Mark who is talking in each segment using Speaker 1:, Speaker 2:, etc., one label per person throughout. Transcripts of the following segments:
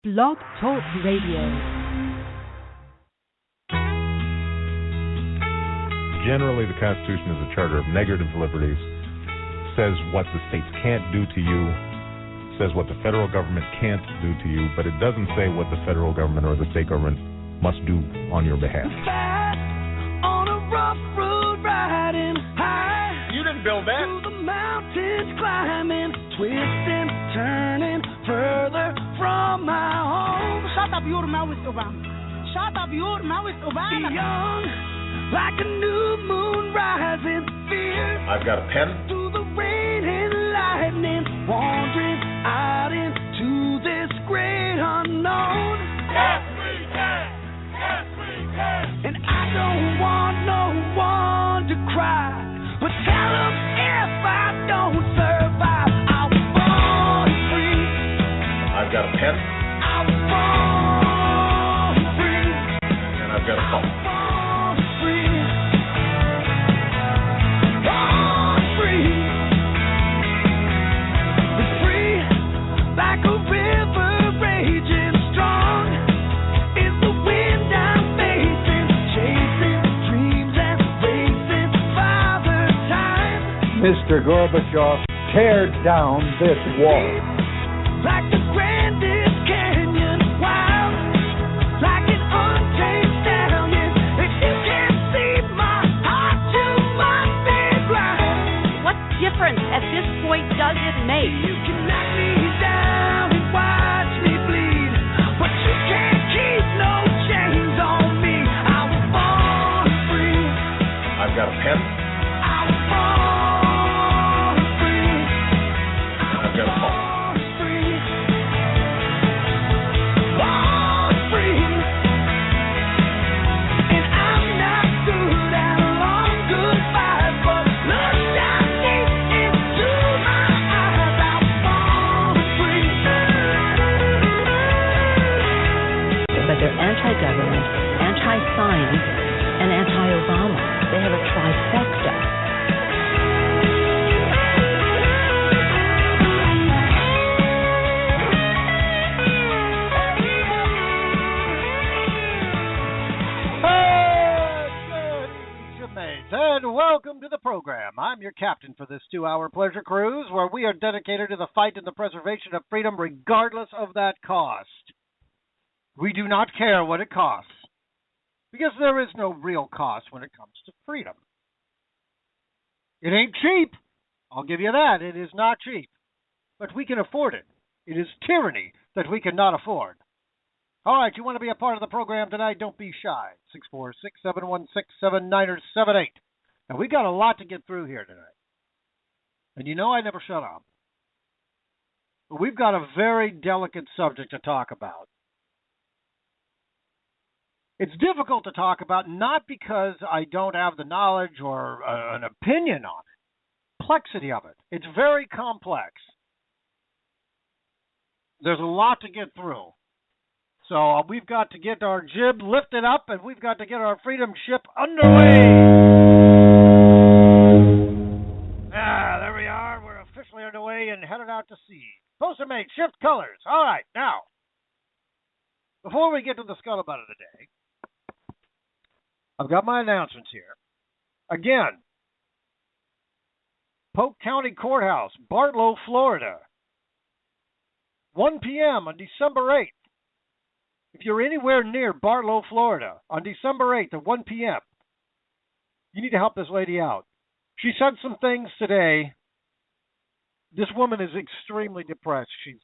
Speaker 1: Blog Talk Radio.
Speaker 2: Generally, the Constitution is a charter of negative liberties, says what the states can't do to you, says what the federal government can't do to you, but it doesn't say what the federal government or the state government must do on your behalf.
Speaker 3: On a rough road riding high.
Speaker 4: You didn't build that.
Speaker 3: Through the mountains climbing, twisting, turning further from my home.
Speaker 5: Shut up, you're my with Obama. Shut up, you're my with Obama.
Speaker 3: Young, like a new moon rising, fierce.
Speaker 4: I've got a pen.
Speaker 3: Through the rain and lightning, wandering out into this great unknown.
Speaker 4: Yes, we can. Yes, we can.
Speaker 3: And I don't want no one to cry, but tell them if I don't survive, I was born free.
Speaker 4: I've got a pen.
Speaker 3: I was born free.
Speaker 4: And I've got a phone.
Speaker 3: Born free. Born free. It's free like a river raging strong. Is the wind I'm facing, chasing dreams and racing Father Time.
Speaker 6: Mr. Gorbachev, tear down this wall.
Speaker 3: Like the grandest canyon, wild, like an untamed stallion. If you can't see my heart, you must be blind.
Speaker 1: What difference at this point does it make?
Speaker 3: You can knock me down and watch me bleed, but you can't keep no chains on me. I was born free.
Speaker 4: I've got a pen.
Speaker 3: I was born free.
Speaker 4: And I've got a phone.
Speaker 1: But they're anti-government, anti-science, and anti-Obama. They have a trifecta.
Speaker 7: Good evening, shipmates, and welcome to the program. I'm your captain for this 2-hour pleasure cruise, where we are dedicated to the fight and the preservation of freedom, regardless of that cost. We do not care what it costs, because there is no real cost when it comes to freedom. It ain't cheap. I'll give you that. It is not cheap. But we can afford it. It is tyranny that we cannot afford. All right, you want to be a part of the program tonight? Don't be shy. 646-716-7978. Now, we've got a lot to get through here tonight. And you know I never shut up. But we've got a very delicate subject to talk about. It's difficult to talk about, not because I don't have the knowledge or an opinion on it. Complexity of it. It's very complex. There's a lot to get through. So we've got to get our jib lifted up, and we've got to get our freedom ship underway. There we are. We're officially underway and headed out to sea. Poster mate, shift colors. All right, now, before we get to the scuttlebutt of the day, I've got my announcements here. Again, Polk County Courthouse, Bartow, Florida, 1 p.m. on December 8th. If you're anywhere near Bartow, Florida, on December 8th at 1 p.m., you need to help this lady out. She said some things today. This woman is extremely depressed. She's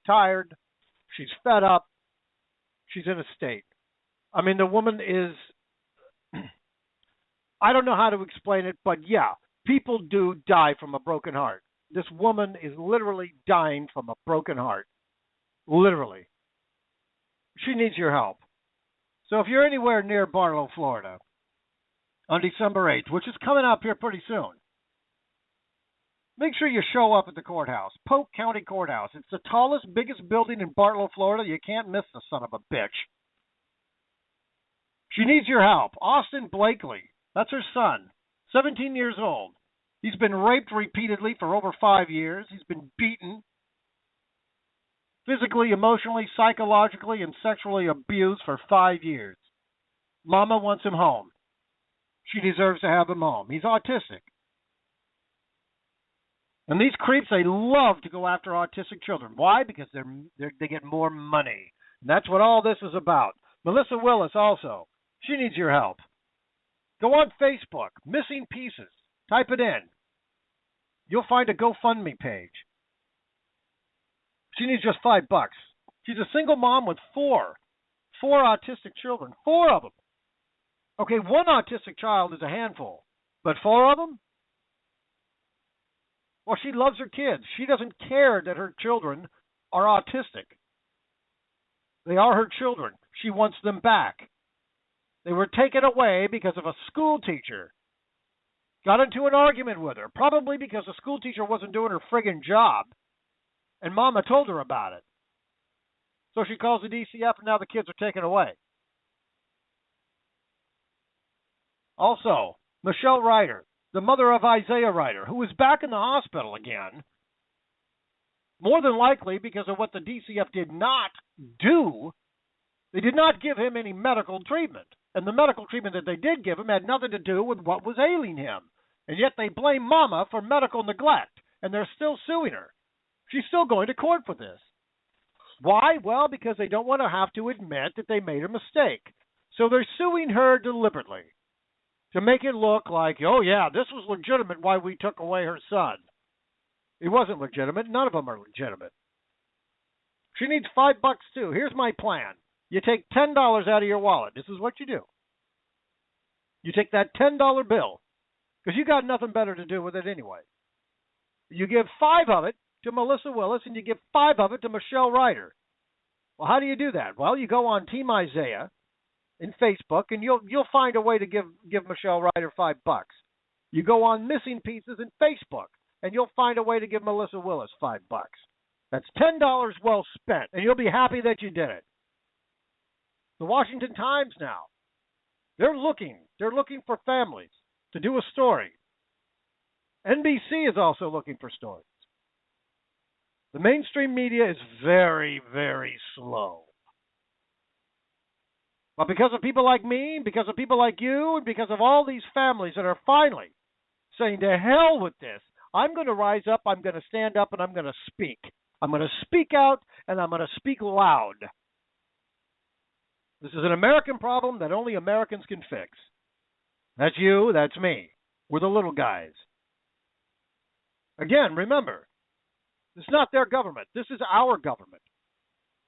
Speaker 7: tired. She's fed up. She's in a state. I mean, the woman is, I don't know how to explain it, but yeah, people do die from a broken heart. This woman is literally dying from a broken heart. Literally. She needs your help. So if you're anywhere near Bartow, Florida, on December 8th, which is coming up here pretty soon, make sure you show up at the courthouse, Polk County Courthouse. It's the tallest, biggest building in Bartow, Florida. You can't miss the son of a bitch. She needs your help. Austin Blakely, that's her son, 17 years old. He's been raped repeatedly for over 5 years. He's been beaten. physically, emotionally, psychologically, and sexually abused for 5 years. Mama wants him home. She deserves to have him home. He's autistic. And these creeps, they love to go after autistic children. Why? Because they get more money. And that's what all this is about. Melissa Willis also. She needs your help. Go on Facebook, Missing Pieces. Type it in. You'll find a GoFundMe page. She needs just $5. She's a single mom with four autistic children. 4 of them. Okay, one autistic child is a handful, but 4 of them? Well, she loves her kids. She doesn't care that her children are autistic. They are her children. She wants them back. They were taken away because of a school teacher. Got into an argument with her, probably because the school teacher wasn't doing her friggin' job, and Mama told her about it. So she calls the DCF, and now the kids are taken away. Also, Michelle Ryder, the mother of Isaiah Ryder, who is back in the hospital again, more than likely because of what the DCF did not do. They did not give him any medical treatment. And the medical treatment that they did give him had nothing to do with what was ailing him. And yet they blame Mama for medical neglect, and they're still suing her. She's still going to court for this. Why? Well, because they don't want to have to admit that they made a mistake. So they're suing her deliberately to make it look like, oh, yeah, this was legitimate why we took away her son. It wasn't legitimate. None of them are legitimate. She needs $5 too. Here's my plan. You take $10 out of your wallet. This is what you do. You take that $10 bill, because you got nothing better to do with it anyway. You give 5 of it to Melissa Willis, and you give 5 of it to Michelle Ryder. Well, how do you do that? Well, you go on Team Isaiah in Facebook, and you'll find a way to give Michelle Ryder $5. You go on Missing Pieces in Facebook, and you'll find a way to give Melissa Willis $5. That's $10 well spent, and you'll be happy that you did it. The Washington Times now, they're looking for families to do a story. NBC is also looking for stories. The mainstream media is very, very slow. But because of people like me, because of people like you, and because of all these families that are finally saying to hell with this, I'm going to rise up, I'm going to stand up, and I'm going to speak. I'm going to speak out, and I'm going to speak loud. This is an American problem that only Americans can fix. That's you, that's me. We're the little guys. Again, remember, this is not their government. This is our government.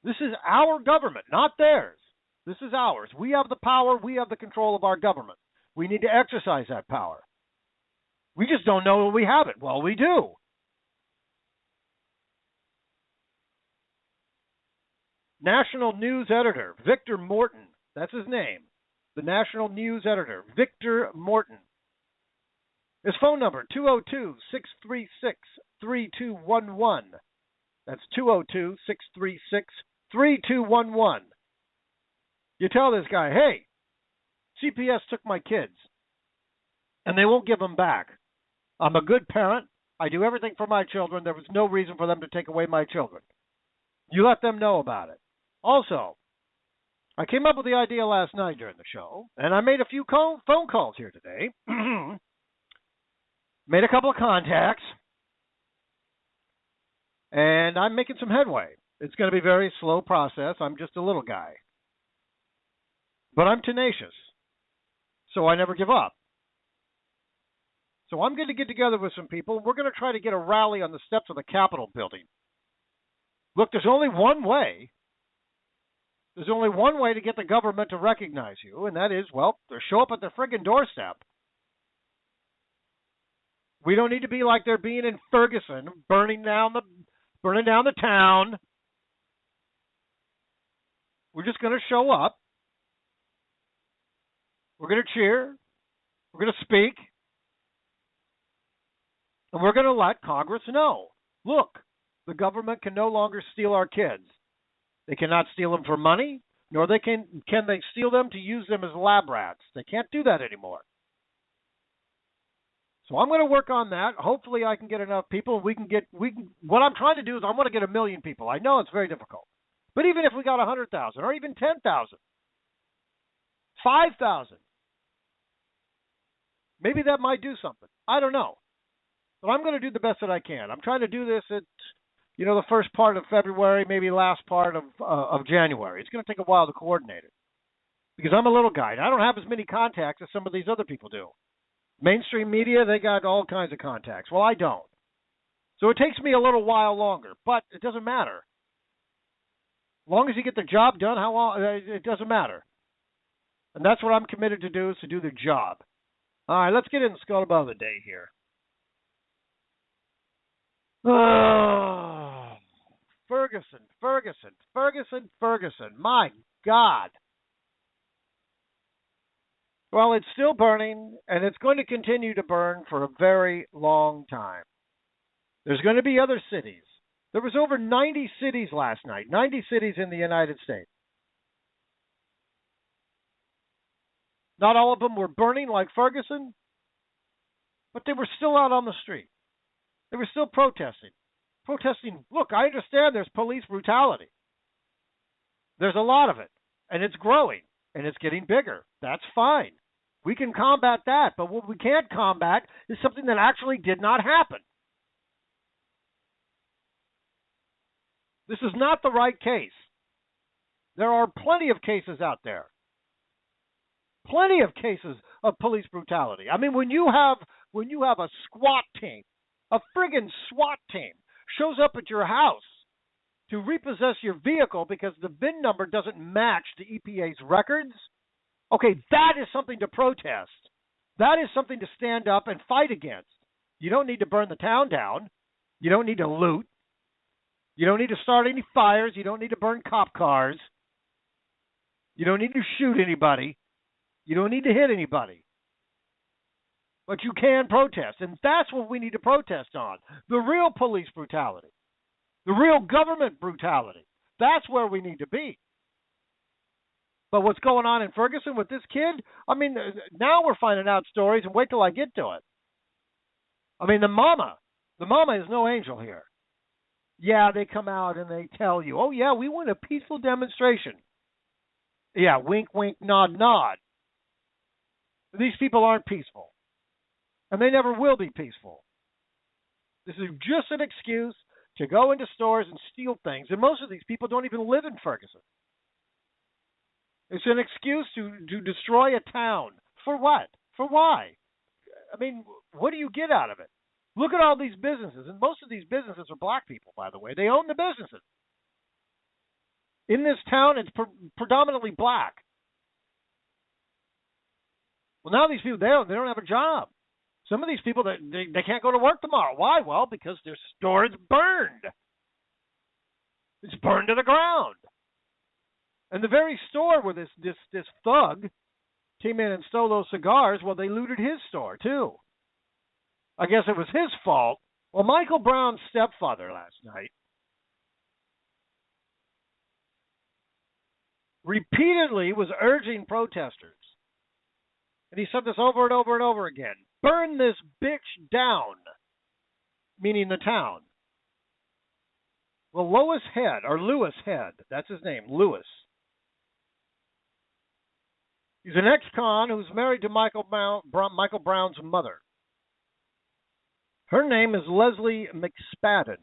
Speaker 7: This is our government, not theirs. This is ours. We have the power. We have the control of our government. We need to exercise that power. We just don't know that we have it. Well, we do. National News Editor, Victor Morton. That's his name. The National News Editor, Victor Morton. His phone number, 202-636-3211. That's 202-636-3211. You tell this guy, hey, CPS took my kids, and they won't give them back. I'm a good parent. I do everything for my children. There was no reason for them to take away my children. You let them know about it. Also, I came up with the idea last night during the show, and I made a few phone calls here today. Made a couple of contacts, and I'm making some headway. It's going to be a very slow process. I'm just a little guy. But I'm tenacious, so I never give up. So I'm going to get together with some people. We're going to try to get a rally on the steps of the Capitol building. Look, there's only one way. There's only one way to get the government to recognize you, and that is, well, to show up at their friggin' doorstep. We don't need to be like they're being in Ferguson, burning down the town. We're just going to show up. We're going to cheer. We're going to speak. And we're going to let Congress know, look, the government can no longer steal our kids. They cannot steal them for money, nor can they steal them to use them as lab rats. They can't do that anymore. So I'm going to work on that. Hopefully I can get enough people. What I'm trying to do is I want to get 1 million people. I know it's very difficult. But even if we got 100,000 or even 10,000, 5,000, maybe that might do something. I don't know. But I'm going to do the best that I can. I'm trying to do this at, the first part of February, maybe last part of January. It's going to take a while to coordinate it because I'm a little guy. And I don't have as many contacts as some of these other people do. Mainstream media, they got all kinds of contacts. Well, I don't. So it takes me a little while longer, but it doesn't matter. As long as you get the job done, how long, it doesn't matter. And that's what I'm committed to do, is to do the job. All right, let's get into the scuttlebutt of the day here. Oh, Ferguson. My God. Well, it's still burning, and it's going to continue to burn for a very long time. There's going to be other cities. There was over 90 cities last night, 90 cities in the United States. Not all of them were burning like Ferguson, but they were still out on the street. They were still protesting. Look, I understand there's police brutality. There's a lot of it, and it's growing, and it's getting bigger. That's fine. We can combat that, but what we can't combat is something that actually did not happen. This is not the right case. There are plenty of cases out there. Plenty of cases of police brutality. I mean, when you have a SWAT team, a friggin' SWAT team shows up at your house to repossess your vehicle because the VIN number doesn't match the EPA's records, okay, that is something to protest. That is something to stand up and fight against. You don't need to burn the town down. You don't need to loot. You don't need to start any fires. You don't need to burn cop cars. You don't need to shoot anybody. You don't need to hit anybody. But you can protest, and that's what we need to protest on. The real police brutality. The real government brutality. That's where we need to be. But what's going on in Ferguson with this kid? I mean, now we're finding out stories, and wait till I get to it. I mean, the mama is no angel here. Yeah, they come out and they tell you, oh, yeah, we want a peaceful demonstration. Yeah, wink, wink, nod, nod. These people aren't peaceful. And they never will be peaceful. This is just an excuse to go into stores and steal things. And most of these people don't even live in Ferguson. It's an excuse to destroy a town. For what? For why? I mean, what do you get out of it? Look at all these businesses. And most of these businesses are black people, by the way. They own the businesses. In this town, it's predominantly black. Well, now these people, they don't have a job. Some of these people, they can't go to work tomorrow. Why? Well, because their store is burned. It's burned to the ground. And the very store where this thug came in and stole those cigars, well, they looted his store, too. I guess it was his fault. Well, Michael Brown's stepfather last night repeatedly was urging protesters. And he said this over and over and over again. Burn this bitch down, meaning the town. Well, Lewis Head, that's his name, Lewis. He's an ex-con who's married to Michael Brown's mother. Her name is Leslie McSpadden.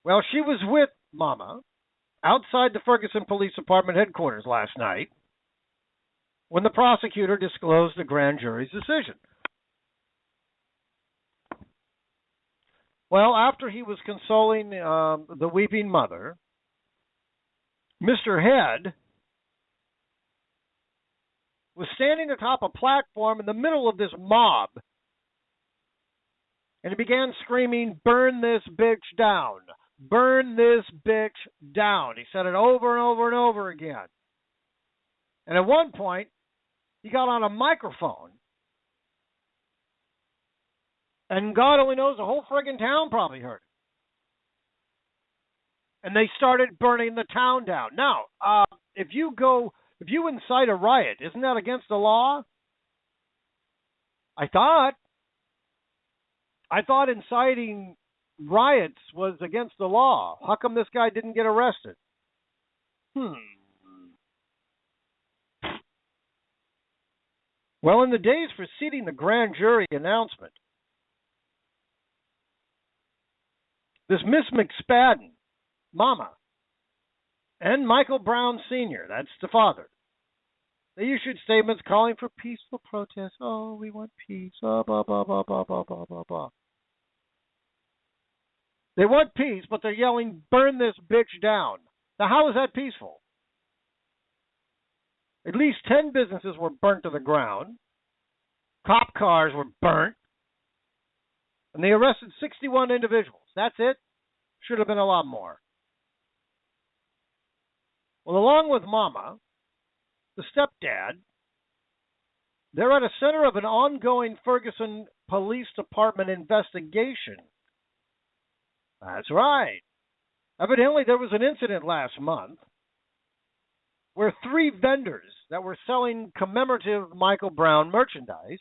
Speaker 7: Well, she was with Mama outside the Ferguson Police Department headquarters last night when the prosecutor disclosed the grand jury's decision. Well, after he was consoling the weeping mother, Mr. Head was standing atop a platform in the middle of this mob, and he began screaming, "Burn this bitch down! Burn this bitch down!" He said it over and over and over again. And at one point, he got on a microphone. And God only knows, the whole friggin' town probably heard it. And they started burning the town down. Now, if you incite a riot, isn't that against the law? I thought. I thought inciting riots was against the law. How come this guy didn't get arrested? Well, in the days preceding the grand jury announcement, this Miss McSpadden, Mama, and Michael Brown Sr., that's the father, they issued statements calling for peaceful protests. Oh, we want peace. Blah, blah, blah, blah, blah, blah, blah, blah, blah. They want peace, but they're yelling, burn this bitch down. Now, how is that peaceful? At least 10 businesses were burnt to the ground. Cop cars were burnt. And they arrested 61 individuals. That's it? Should have been a lot more. Well, along with Mama, the stepdad, they're at a center of an ongoing Ferguson Police Department investigation. That's right. Evidently, there was an incident last month where 3 vendors that were selling commemorative Michael Brown merchandise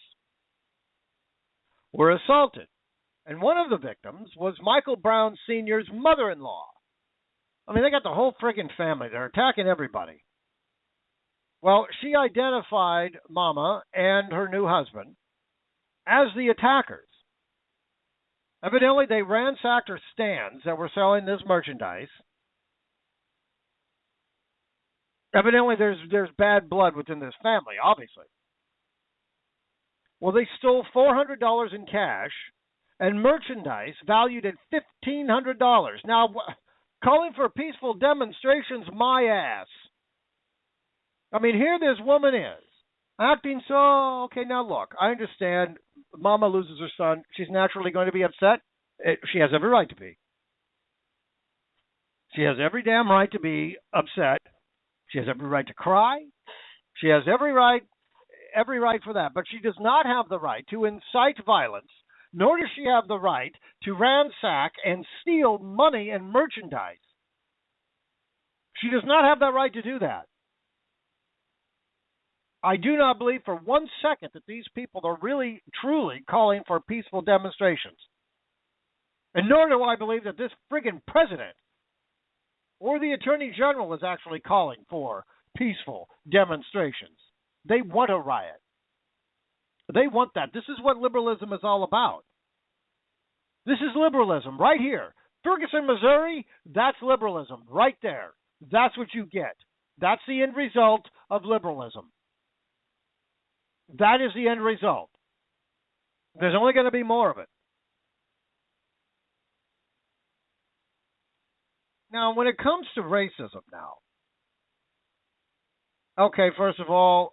Speaker 7: were assaulted. And one of the victims was Michael Brown Sr.'s mother-in-law. I mean, they got the whole friggin' family. They're attacking everybody. Well, she identified Mama and her new husband as the attackers. Evidently, they ransacked her stands that were selling this merchandise. Evidently, there's bad blood within this family, obviously. Well, they stole $400 in cash and merchandise valued at $1,500. Now, calling for peaceful demonstrations, my ass. I mean, here this woman is, acting so, okay, now look, I understand Mama loses her son. She's naturally going to be upset. She has every right to be. She has every damn right to be upset. She has every right to cry. She has every right for that. But she does not have the right to incite violence, nor does she have the right to ransack and steal money and merchandise. She does not have that right to do that. I do not believe for 1 second that these people are really, truly calling for peaceful demonstrations. And nor do I believe that this friggin' president or the attorney general is actually calling for peaceful demonstrations. They want a riot. They want that. This is what liberalism is all about. This is liberalism right here. Ferguson, Missouri, that's liberalism right there. That's what you get. That's the end result of liberalism. That is the end result. There's only going to be more of it. Now, when it comes to racism now, okay, first of all,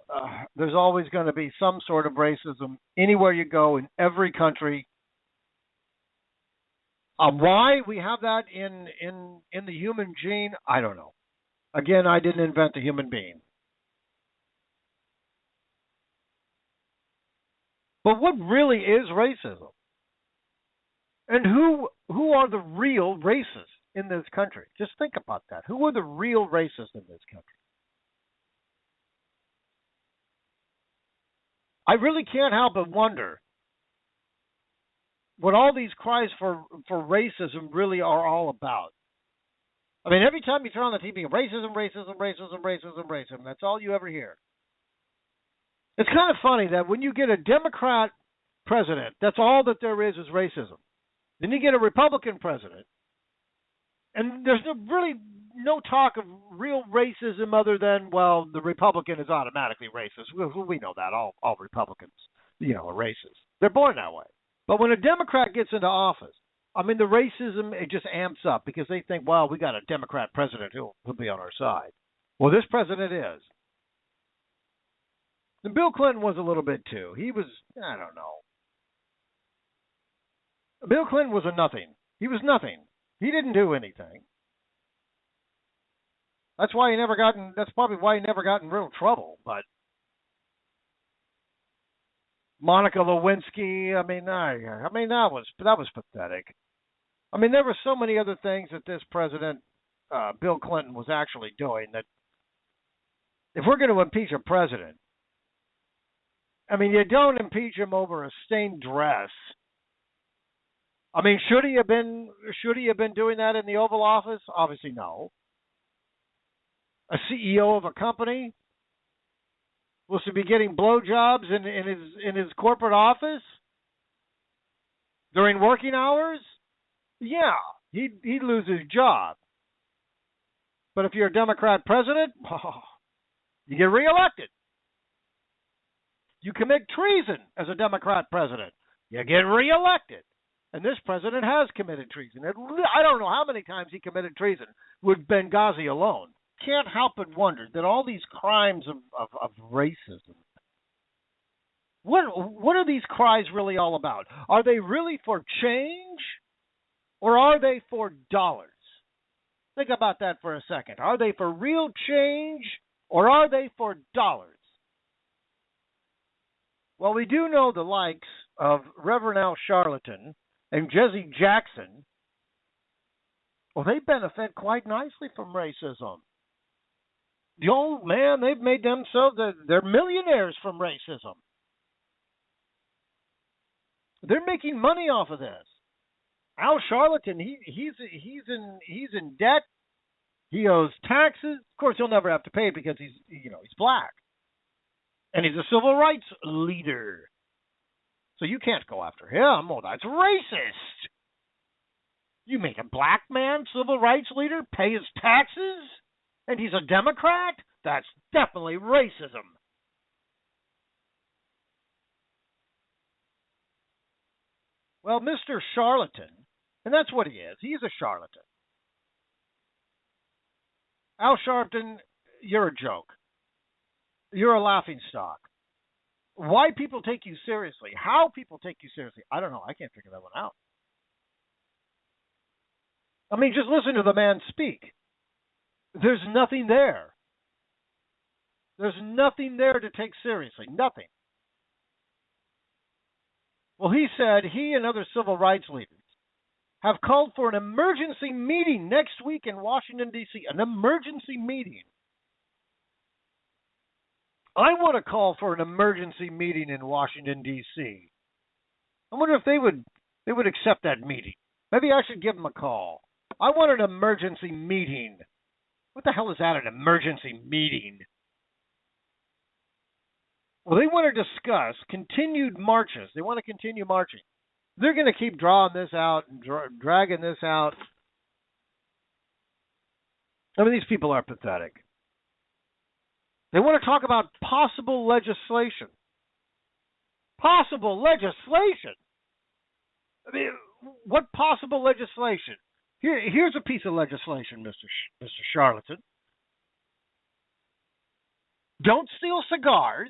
Speaker 7: there's always going to be some sort of racism anywhere you go in every country. Why we have that in the human gene, I don't know. Again, I didn't invent the human being. But what really is racism? And who are the real racists in this country? Just think about that. Who are the real racists in this country? I really can't help but wonder what all these cries for racism really are all about. I mean, every time you turn on the TV, racism, racism, racism, racism, racism. That's all you ever hear. It's kind of funny that when you get a Democrat president, that's all that there is racism. Then you get a Republican president, and there's really no talk of real racism other than, well, the Republican is automatically racist. We know that. All Republicans, are racist. They're born that way. But when a Democrat gets into office, I mean, the racism, it just amps up because they think, well, we got a Democrat president who'll be on our side. Well, this president is. And Bill Clinton was a little bit too. He was, I don't know. Bill Clinton was a nothing. He was nothing. He didn't do anything. That's probably why he never got in real trouble. But Monica Lewinsky, I mean that was pathetic. I mean, there were so many other things that this president, Bill Clinton, was actually doing that if we're going to impeach a president, I mean, you don't impeach him over a stained dress I mean, should he have been doing that in the Oval Office? Obviously no. A CEO of a company was to be getting blowjobs in his corporate office during working hours? Yeah, he'd lose his job. But if you're a Democrat president, you get reelected. You commit treason as a Democrat president, you get reelected. And this president has committed treason. I don't know how many times he committed treason with Benghazi alone. Can't help but wonder that all these crimes of racism, what are these cries really all about? Are they really for change, or are they for dollars? Think about that for a second. Are they for real change, or are they for dollars? Well, we do know the likes of Reverend Al Sharpton and Jesse Jackson, well, they benefit quite nicely from racism. The old man, they've made themselves, they're millionaires from racism. They're making money off of this. Al Sharpton, he's in debt. He owes taxes. Of course, he'll never have to pay it because he's black, and he's a civil rights leader. So you can't go after him. Oh, that's racist. You make a black man civil rights leader pay his taxes, and he's a Democrat? That's definitely racism. Well, Mr. Charlatan, and that's what he is. He's a charlatan. Al Sharpton, you're a joke. You're a laughingstock. Why people take you seriously, how people take you seriously, I don't know. I can't figure that one out. I mean, just listen to the man speak. There's nothing there. There's nothing there to take seriously. Nothing. Well, he said he and other civil rights leaders have called for an emergency meeting next week in Washington, D.C. An emergency meeting. I want to call for an emergency meeting in Washington, D.C. I wonder if they would accept that meeting. Maybe I should give them a call. I want an emergency meeting. What the hell is that, an emergency meeting? Well, they want to discuss continued marches. They want to continue marching. They're going to keep drawing this out and dragging this out. I mean, these people are pathetic. They want to talk about possible legislation. Possible legislation? I mean, what possible legislation? Here's a piece of legislation, Mr. Charlatan. Don't steal cigars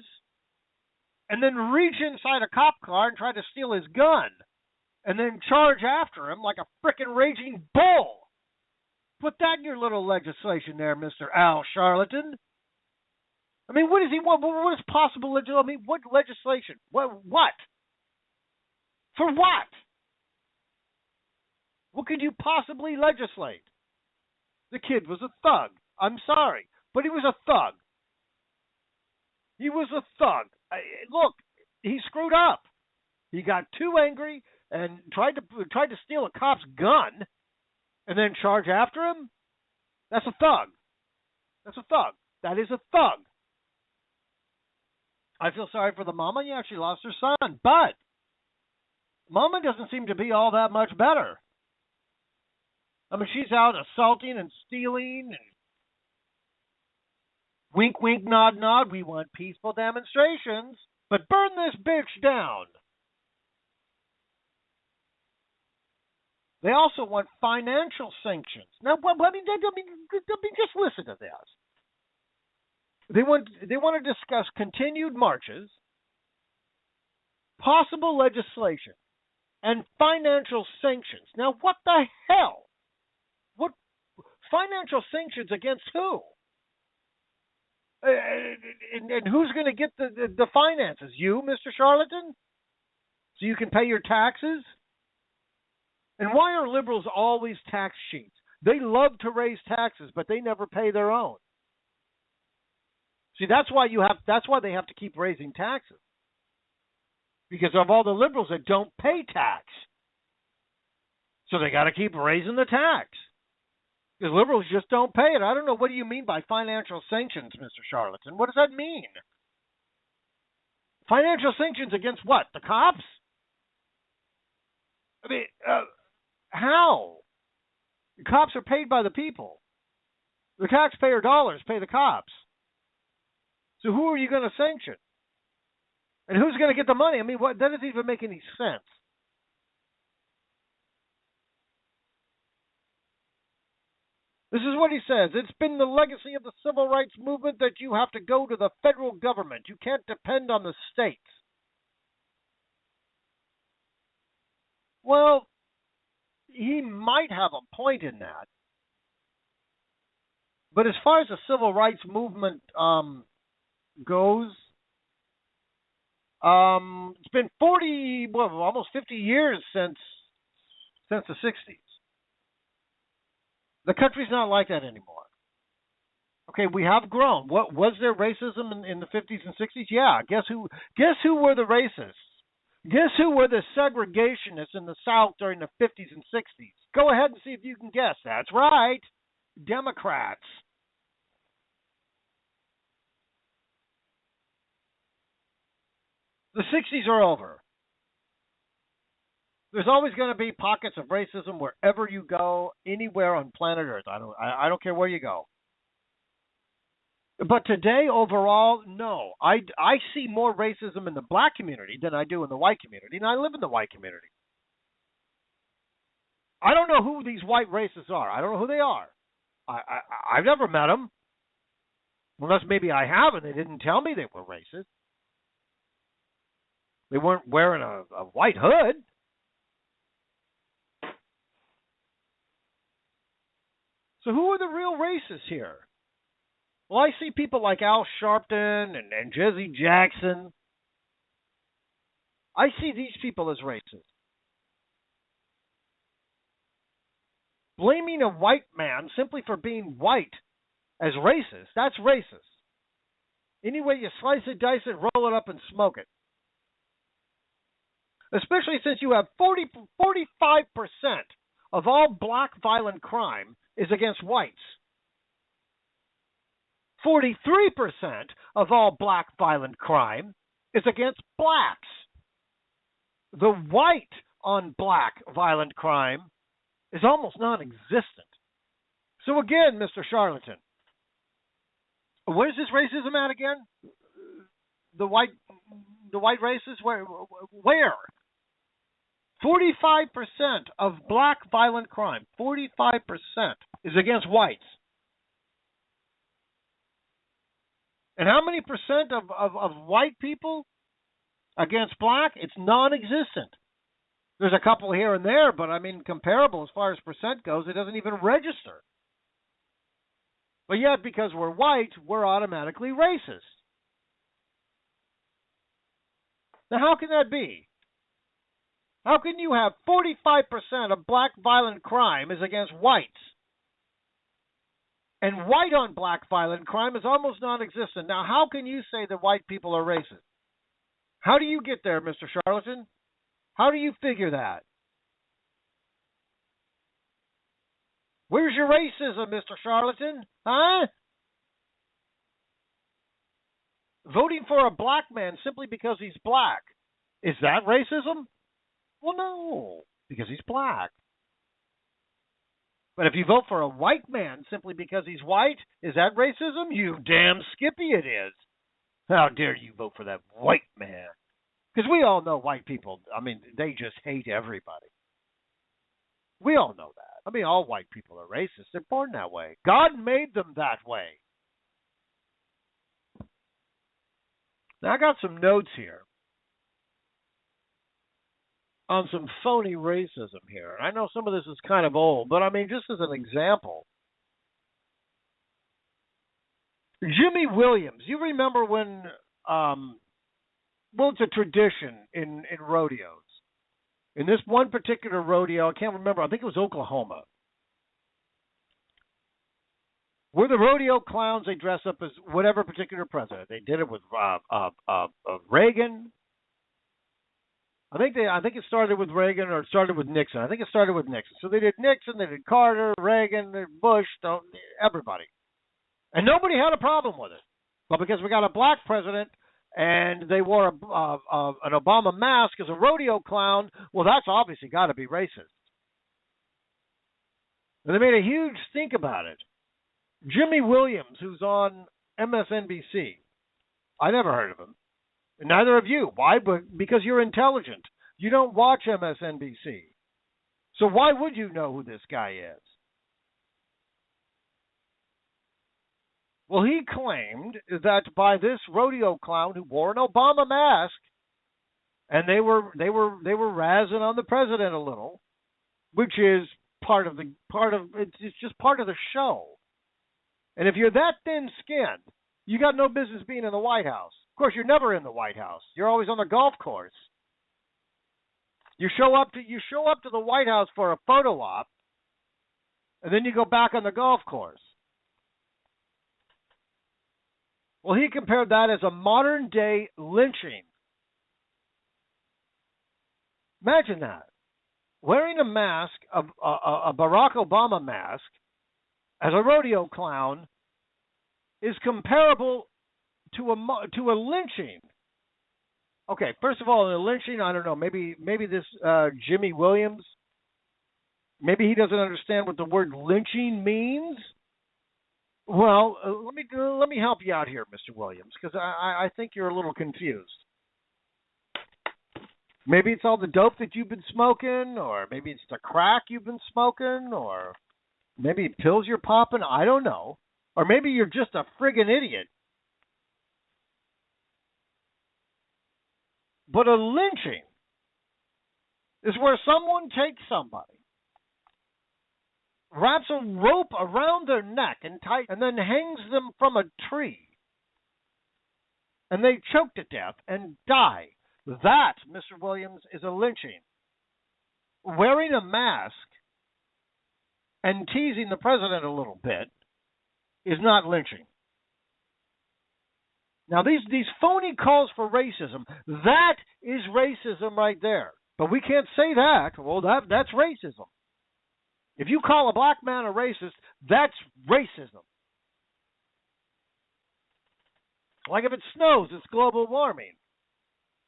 Speaker 7: and then reach inside a cop car and try to steal his gun and then charge after him like a frickin' raging bull. Put that in your little legislation there, Mr. Al Sharpton. I mean, what does he want? What is possible legislation? I mean, what legislation? What? For what? What could you possibly legislate? The kid was a thug. I'm sorry, but he was a thug. He was a thug. Look, he screwed up. He got too angry and tried to steal a cop's gun and then charge after him. That's a thug. That's a thug. That is a thug. I feel sorry for the mama. Yeah, she lost her son, but mama doesn't seem to be all that much better. I mean, she's out assaulting and stealing and wink, wink, nod, nod. We want peaceful demonstrations, but burn this bitch down. They also want financial sanctions. Now, just listen to this. They want to discuss continued marches, possible legislation, and financial sanctions. Now, what the hell? What financial sanctions against who? And who's going to get the finances? You, Mr. Charlatan? So you can pay your taxes? And why are liberals always tax cheats? They love to raise taxes, but they never pay their own. See, that's why they have to keep raising taxes. Because of all the liberals that don't pay tax. So they got to keep raising the tax. Because liberals just don't pay it. I don't know. What do you mean by financial sanctions, Mr. Charlatan? What does that mean? Financial sanctions against what? The cops? I mean, how? The cops are paid by the people. The taxpayer dollars pay the cops. So who are you going to sanction? And who's going to get the money? I mean, that doesn't even make any sense. This is what he says. It's been the legacy of the civil rights movement that you have to go to the federal government. You can't depend on the states. Well, he might have a point in that. But as far as the civil rights movement goes, it's been almost 50 years since the 60s. The country's not like that anymore. Okay, we have grown. What was there racism in the 50s and 60s? Yeah. Guess who were the racists? Guess who were the segregationists in the South during the 50s and 60s? Go ahead and see if you can guess. That's right. Democrats. The 60s are over. There's always going to be pockets of racism wherever you go, anywhere on planet Earth. I don't care where you go. But today, overall, no. I see more racism in the black community than I do in the white community, and I live in the white community. I don't know who these white racists are. I don't know who they are. I've never met them. Unless maybe I have and they didn't tell me they were racist. They weren't wearing a white hood. So who are the real racists here? Well, I see people like Al Sharpton and Jesse Jackson. I see these people as racist. Blaming a white man simply for being white as racist, that's racist. Any way you slice it, dice it, roll it up, and smoke it. Especially since you have 45% of all black violent crime is against whites. 43% of all black violent crime is against blacks. The white on black violent crime is almost non-existent. So again, Mr. Charlatan, where is this racism at again? The white races? Where? 45% of black violent crime, 45% is against whites. And how many percent of white people against black? It's non-existent. There's a couple here and there, but I mean, comparable as far as percent goes, it doesn't even register. But yet, because we're white, we're automatically racist. Now, how can that be? How can you have 45% of black violent crime is against whites? And white on black violent crime is almost non-existent. Now, how can you say that white people are racist? How do you get there, Mr. Charlatan? How do you figure that? Where's your racism, Mr. Charlatan? Huh? Voting for a black man simply because he's black. Is that racism? Well, no, because he's black. But if you vote for a white man simply because he's white, is that racism? You damn skippy it is. How dare you vote for that white man? Because we all know white people, I mean, they just hate everybody. We all know that. I mean, all white people are racist. They're born that way. God made them that way. Now, I got some notes here on some phony racism here. I know some of this is kind of old, but I mean, just as an example. Jimmy Williams, you remember when, well, it's a tradition in rodeos. In this one particular rodeo, I can't remember, I think it was Oklahoma, where the rodeo clowns, they dress up as whatever particular president. They did it with Reagan. I think it started with Reagan or it started with Nixon. I think it started with Nixon. So they did Nixon, they did Carter, Reagan, Bush, everybody. And nobody had a problem with it. But because we got a black president and they wore an Obama mask as a rodeo clown, well, that's obviously got to be racist. And they made a huge stink about it. Jimmy Williams, who's on MSNBC, I never heard of him. Neither of you. Why? Because you're intelligent. You don't watch MSNBC. So why would you know who this guy is? Well, he claimed that by this rodeo clown who wore an Obama mask, and they were razzing on the president a little, which is it's just part of the show. And if you're that thin-skinned, you got no business being in the White House. Of course, you're never in the White House. You're always on the golf course. You show up to the White House for a photo op, and then you go back on the golf course. Well, he compared that as a modern-day lynching. Imagine that. Wearing a mask, a Barack Obama mask, as a rodeo clown is comparable to a lynching. Okay, first of all, in a lynching, I don't know. Maybe this Jimmy Williams, maybe he doesn't understand what the word lynching means. Well, let me help you out here, Mr. Williams, because I think you're a little confused. Maybe it's all the dope that you've been smoking, or maybe it's the crack you've been smoking, or maybe pills you're popping. I don't know. Or maybe you're just a friggin' idiot. But a lynching is where someone takes somebody, wraps a rope around their neck and then hangs them from a tree, and they choke to death and die. That, Mr. Williams, is a lynching. Wearing a mask and teasing the president a little bit is not lynching. Now, these phony calls for racism, that is racism right there. But we can't say that. Well, that's racism. If you call a black man a racist, that's racism. Like if it snows, it's global warming.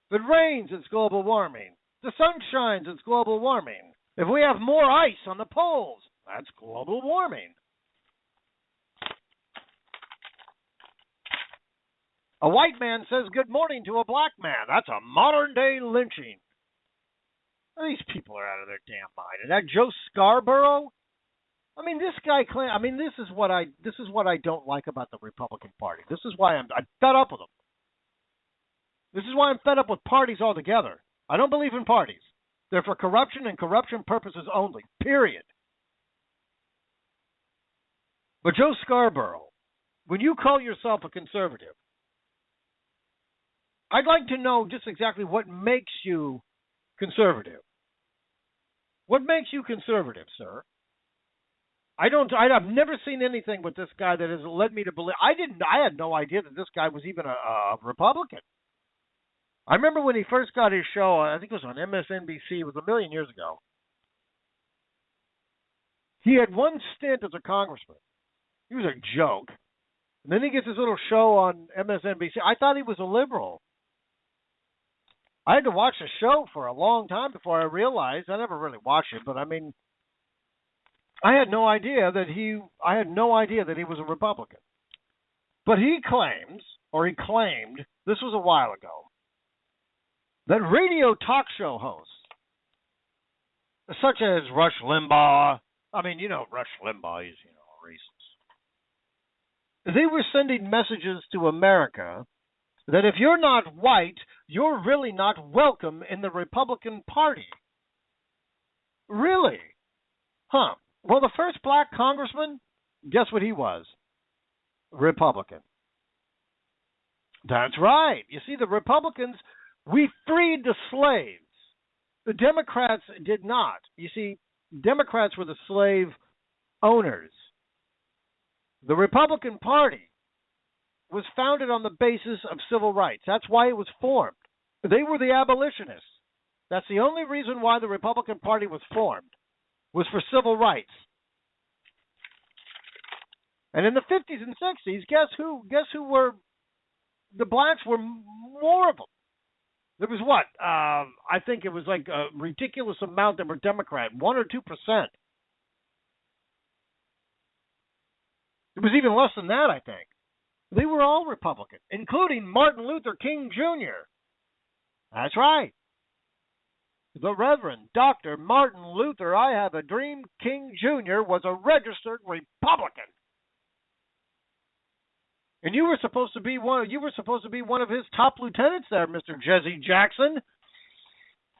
Speaker 7: If it rains, it's global warming. The sun shines, it's global warming. If we have more ice on the poles, that's global warming. A white man says good morning to a black man. That's a modern-day lynching. These people are out of their damn mind. And that Joe Scarborough, I mean, this guy claims. I mean, this is what I don't like about the Republican Party. This is why I'm fed up with them. This is why I'm fed up with parties altogether. I don't believe in parties. They're for corruption and corruption purposes only. Period. But Joe Scarborough, when you call yourself a conservative, I'd like to know just exactly what makes you conservative. What makes you conservative, sir? I've never seen anything with this guy that has led me to believe. I had no idea that this guy was even a Republican. I remember when he first got his show, I think it was on MSNBC, it was a million years ago. He had one stint as a congressman. He was a joke. And then he gets his little show on MSNBC. I thought he was a liberal. I had to watch the show for a long time before I realized. I never really watched it, but I mean, I had no idea that he was a Republican. But he claimed, this was a while ago, that radio talk show hosts, such as Rush Limbaugh, I mean, Rush Limbaugh is, a racist. They were sending messages to America that if you're not white, you're really not welcome in the Republican Party. Really? Huh. Well, the first black congressman, guess what he was? Republican. That's right. You see, the Republicans, we freed the slaves. The Democrats did not. You see, Democrats were the slave owners. The Republican Party was founded on the basis of civil rights. That's why it was formed. They were the abolitionists. That's the only reason why the Republican Party was formed, was for civil rights. And in the 50s and 60s, guess who were, the blacks were more of them. There was what? I think it was like a ridiculous amount that were Democrat, 1 or 2%. It was even less than that, I think. They were all Republican, including Martin Luther King Jr. That's right. The Reverend Dr. Martin Luther, I have a dream, King Jr. was a registered Republican. And you were supposed to be one of his top lieutenants there, Mr. Jesse Jackson.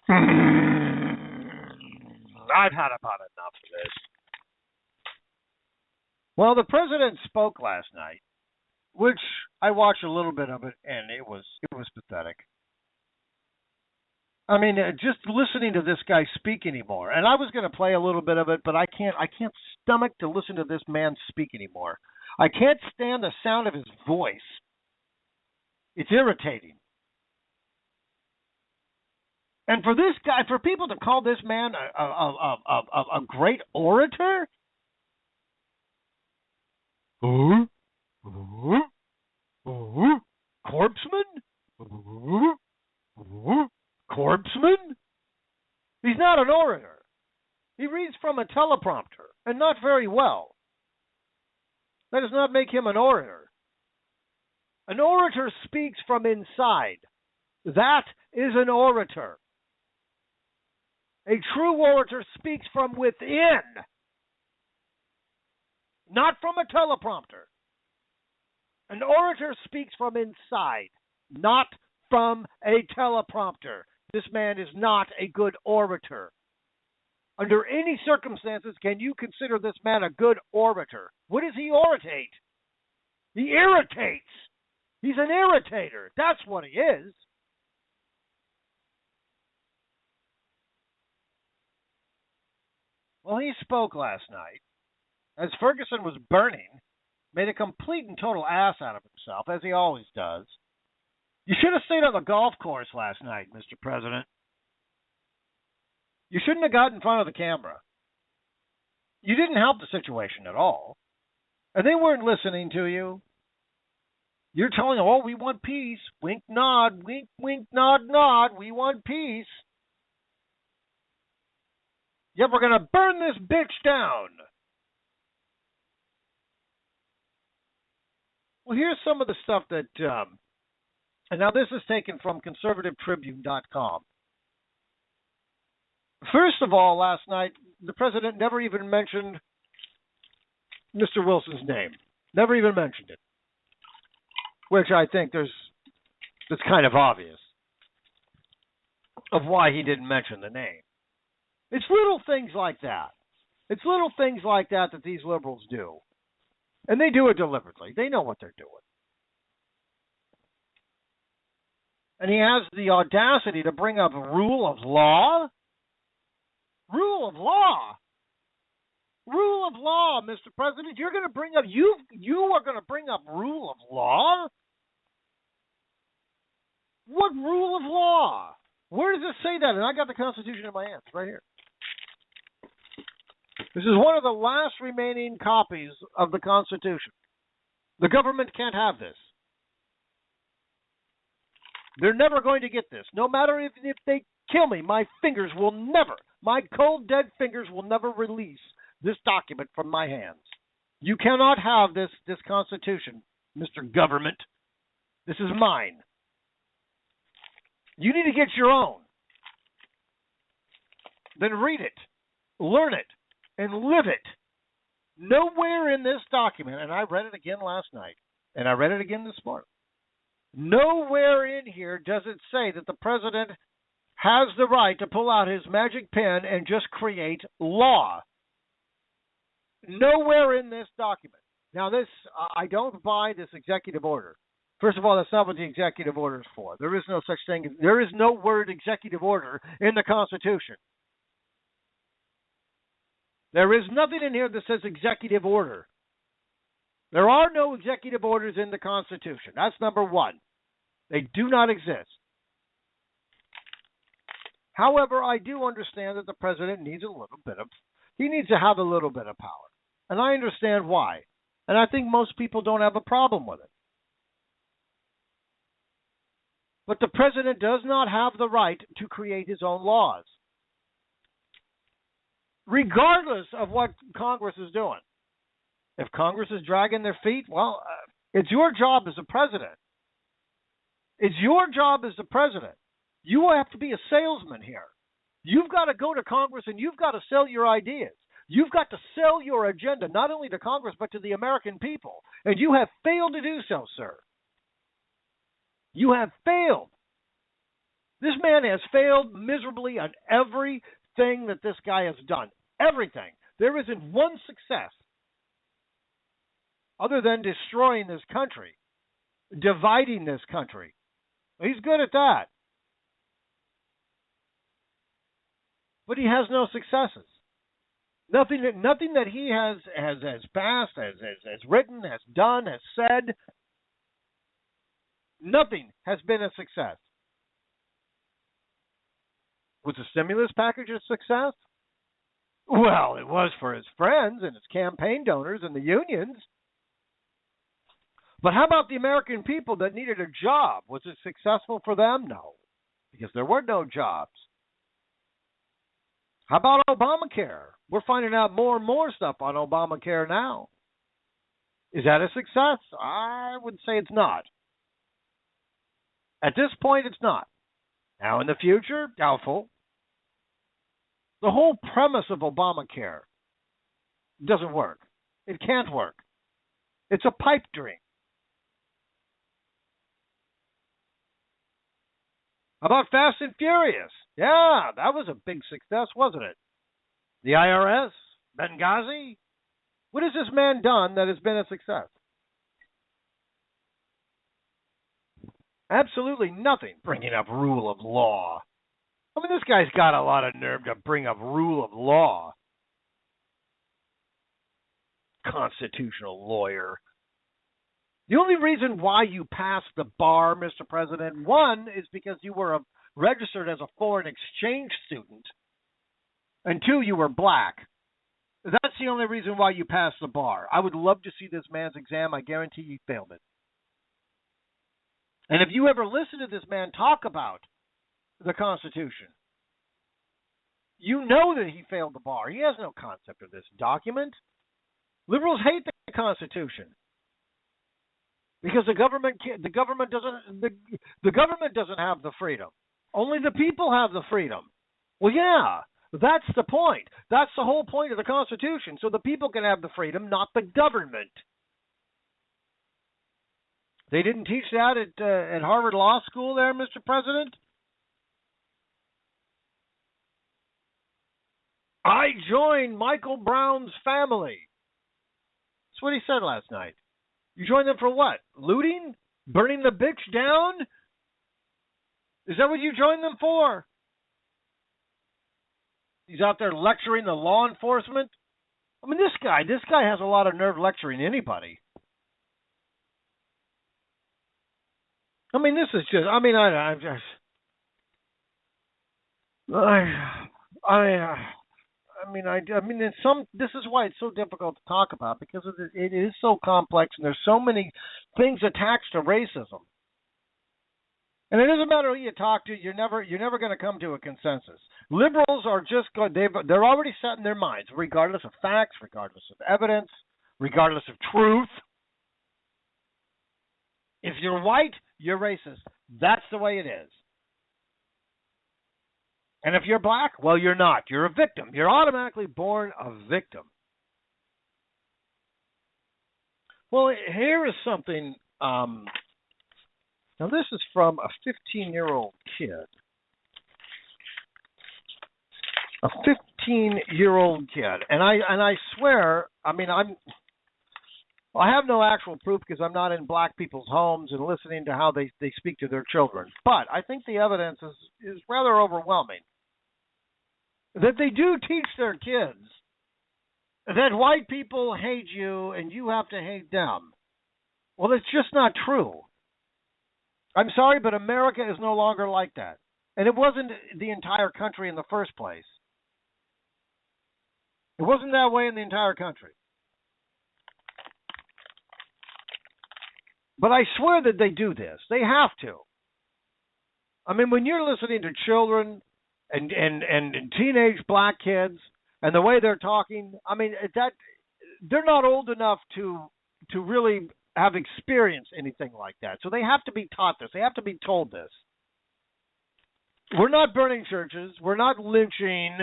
Speaker 7: I've had about enough of this. Well, the president spoke last night, which I watched a little bit of it, and it was pathetic. I mean, just listening to this guy speak anymore. And I was going to play a little bit of it, but I can't stomach to listen to this man speak anymore. I can't stand the sound of his voice. It's irritating. And for this guy, for people to call this man a great orator, corpseman? Corpseman? He's not an orator. He reads from a teleprompter, and not very well. That does not make him an orator. An orator speaks from inside. That is an orator. A true orator speaks from within, not from a teleprompter. An orator speaks from inside, not from a teleprompter. This man is not a good orator. Under any circumstances, can you consider this man a good orator? What does he oritate? He irritates. He's an irritator. That's what he is. Well, he spoke last night as Ferguson was burning, made a complete and total ass out of himself, as he always does. You should have stayed on the golf course last night, Mr. President. You shouldn't have got in front of the camera. You didn't help the situation at all. And they weren't listening to you. You're telling them, oh, we want peace. Wink, nod, wink, wink, nod, nod. We want peace. Yet we're going to burn this bitch down. Well, here's some of the stuff that, and now this is taken from conservativetribune.com. First of all, last night, the president never even mentioned Mr. Wilson's name. Never even mentioned it. Which I think it's kind of obvious of why he didn't mention the name. It's little things like that. It's little things like that that these liberals do. And they do it deliberately. They know what they're doing. And he has the audacity to bring up rule of law. Rule of law. Rule of law, Mr. President. You're going to bring up, you are going to bring up rule of law? What rule of law? Where does it say that? And I got the Constitution in my hands right here. This is one of the last remaining copies of the Constitution. The government can't have this. They're never going to get this. No matter if they kill me, my cold, dead fingers will never release this document from my hands. You cannot have this Constitution, Mr. Government. This is mine. You need to get your own. Then read it, learn it, and live it. Nowhere in this document, and I read it again last night, and I read it again this morning, nowhere in here does it say that the president has the right to pull out his magic pen and just create law. Nowhere in this document. Now, I don't buy this executive order. First of all, that's not what the executive order is for. There is no such thing. There is no word executive order in the Constitution. There is nothing in here that says executive order. There are no executive orders in the Constitution. That's number one. They do not exist. However, I do understand that the president needs he needs to have a little bit of power. And I understand why. And I think most people don't have a problem with it. But the president does not have the right to create his own laws, regardless of what Congress is doing. If Congress is dragging their feet, well, it's your job as a president. It's your job as the president. You have to be a salesman here. You've got to go to Congress and you've got to sell your ideas. You've got to sell your agenda, not only to Congress, but to the American people. And you have failed to do so, sir. You have failed. This man has failed miserably on everything that this guy has done. Everything. There isn't one success other than destroying this country, dividing this country. He's good at that. But he has no successes. Nothing that he has passed, has written, has done, has said, nothing has been a success. Was the stimulus package a success? Well, it was for his friends and his campaign donors and the unions. But how about the American people that needed a job? Was it successful for them? No, because there were no jobs. How about Obamacare? We're finding out more and more stuff on Obamacare now. Is that a success? I would say it's not. At this point, it's not. Now, in the future, doubtful. The whole premise of Obamacare doesn't work. It can't work. It's a pipe dream. How about Fast and Furious? Yeah, that was a big success, wasn't it? The IRS, Benghazi. What has this man done that has been a success? Absolutely nothing. Bringing up rule of law. I mean, this guy's got a lot of nerve to bring up rule of law. Constitutional lawyer. The only reason why you passed the bar, Mr. President, one, is because you were registered as a foreign exchange student, and two, you were black. That's the only reason why you passed the bar. I would love to see this man's exam. I guarantee you failed it. And if you ever listen to this man talk about the Constitution, you know that he failed the bar. He has no concept of this document. Liberals hate the Constitution because the government doesn't have the freedom. Only the people have the freedom. Well, yeah, that's the point. That's the whole point of the Constitution, so the people can have the freedom, not the government. They didn't teach that at Harvard Law School there, Mr. President? I joined Michael Brown's family. That's what he said last night. You joined them for what? Looting? Burning the bitch down? Is that what you joined them for? He's out there lecturing the law enforcement. I mean, this guy has a lot of nerve lecturing anybody. I mean, this is just, I mean, this is why it's so difficult to talk about, because it is so complex and there's so many things attached to racism. And it doesn't matter who you talk to, you're never going to come to a consensus. Liberals are just good. They're already set in their minds, regardless of facts, regardless of evidence, regardless of truth. If you're white, you're racist. That's the way it is. And if you're black, well, you're not. You're a victim. You're automatically born a victim. Well, here is something. Now, this is from a 15-year-old kid. A 15-year-old kid. And I swear, I mean, I have no actual proof because I'm not in black people's homes and listening to how they speak to their children. But I think the evidence is rather overwhelming. That they do teach their kids that white people hate you and you have to hate them. Well, it's just not true. I'm sorry, but America is no longer like that. And it wasn't the entire country in the first place. It wasn't that way in the entire country. But I swear that they do this. They have to. I mean, when you're listening to children and teenage black kids and the way they're talking, I mean, that they're not old enough to really have experienced anything like that. So they have to be taught this. They have to be told this. We're not burning churches. We're not lynching.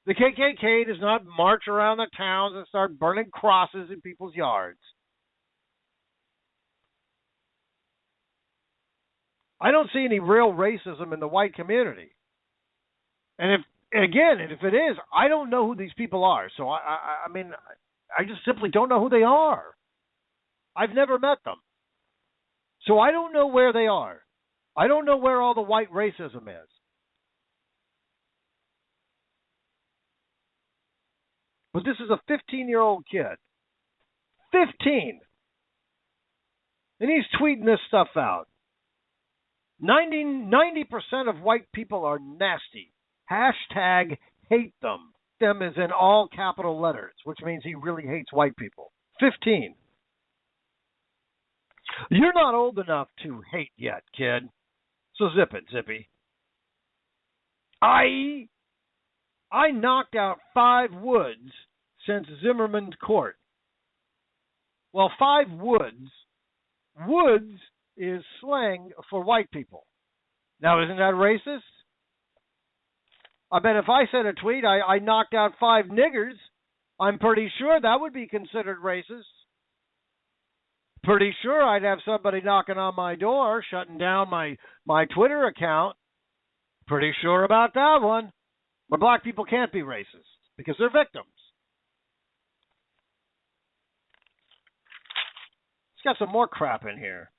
Speaker 7: The KKK does not march around the towns and start burning crosses in people's yards. I don't see any real racism in the white community. And if it is, I don't know who these people are. So I mean, I just simply don't know who they are. I've never met them. So I don't know where they are. I don't know where all the white racism is. But this is a 15-year-old kid. 15. And he's tweeting this stuff out. 90% of white people are nasty. Hashtag hate them. Them is in all capital letters, which means he really hates white people. 15. You're not old enough to hate yet, kid. So zip it, Zippy. I knocked out 5 woods since Zimmerman's court. Well, 5 woods. Woods is slang for white people. Now, isn't that racist? I bet if I said a tweet, I knocked out 5 niggers, I'm pretty sure that would be considered racist. Pretty sure I'd have somebody knocking on my door, shutting down my Twitter account. Pretty sure about that one. But black people can't be racist because they're victims. It's got some more crap in here.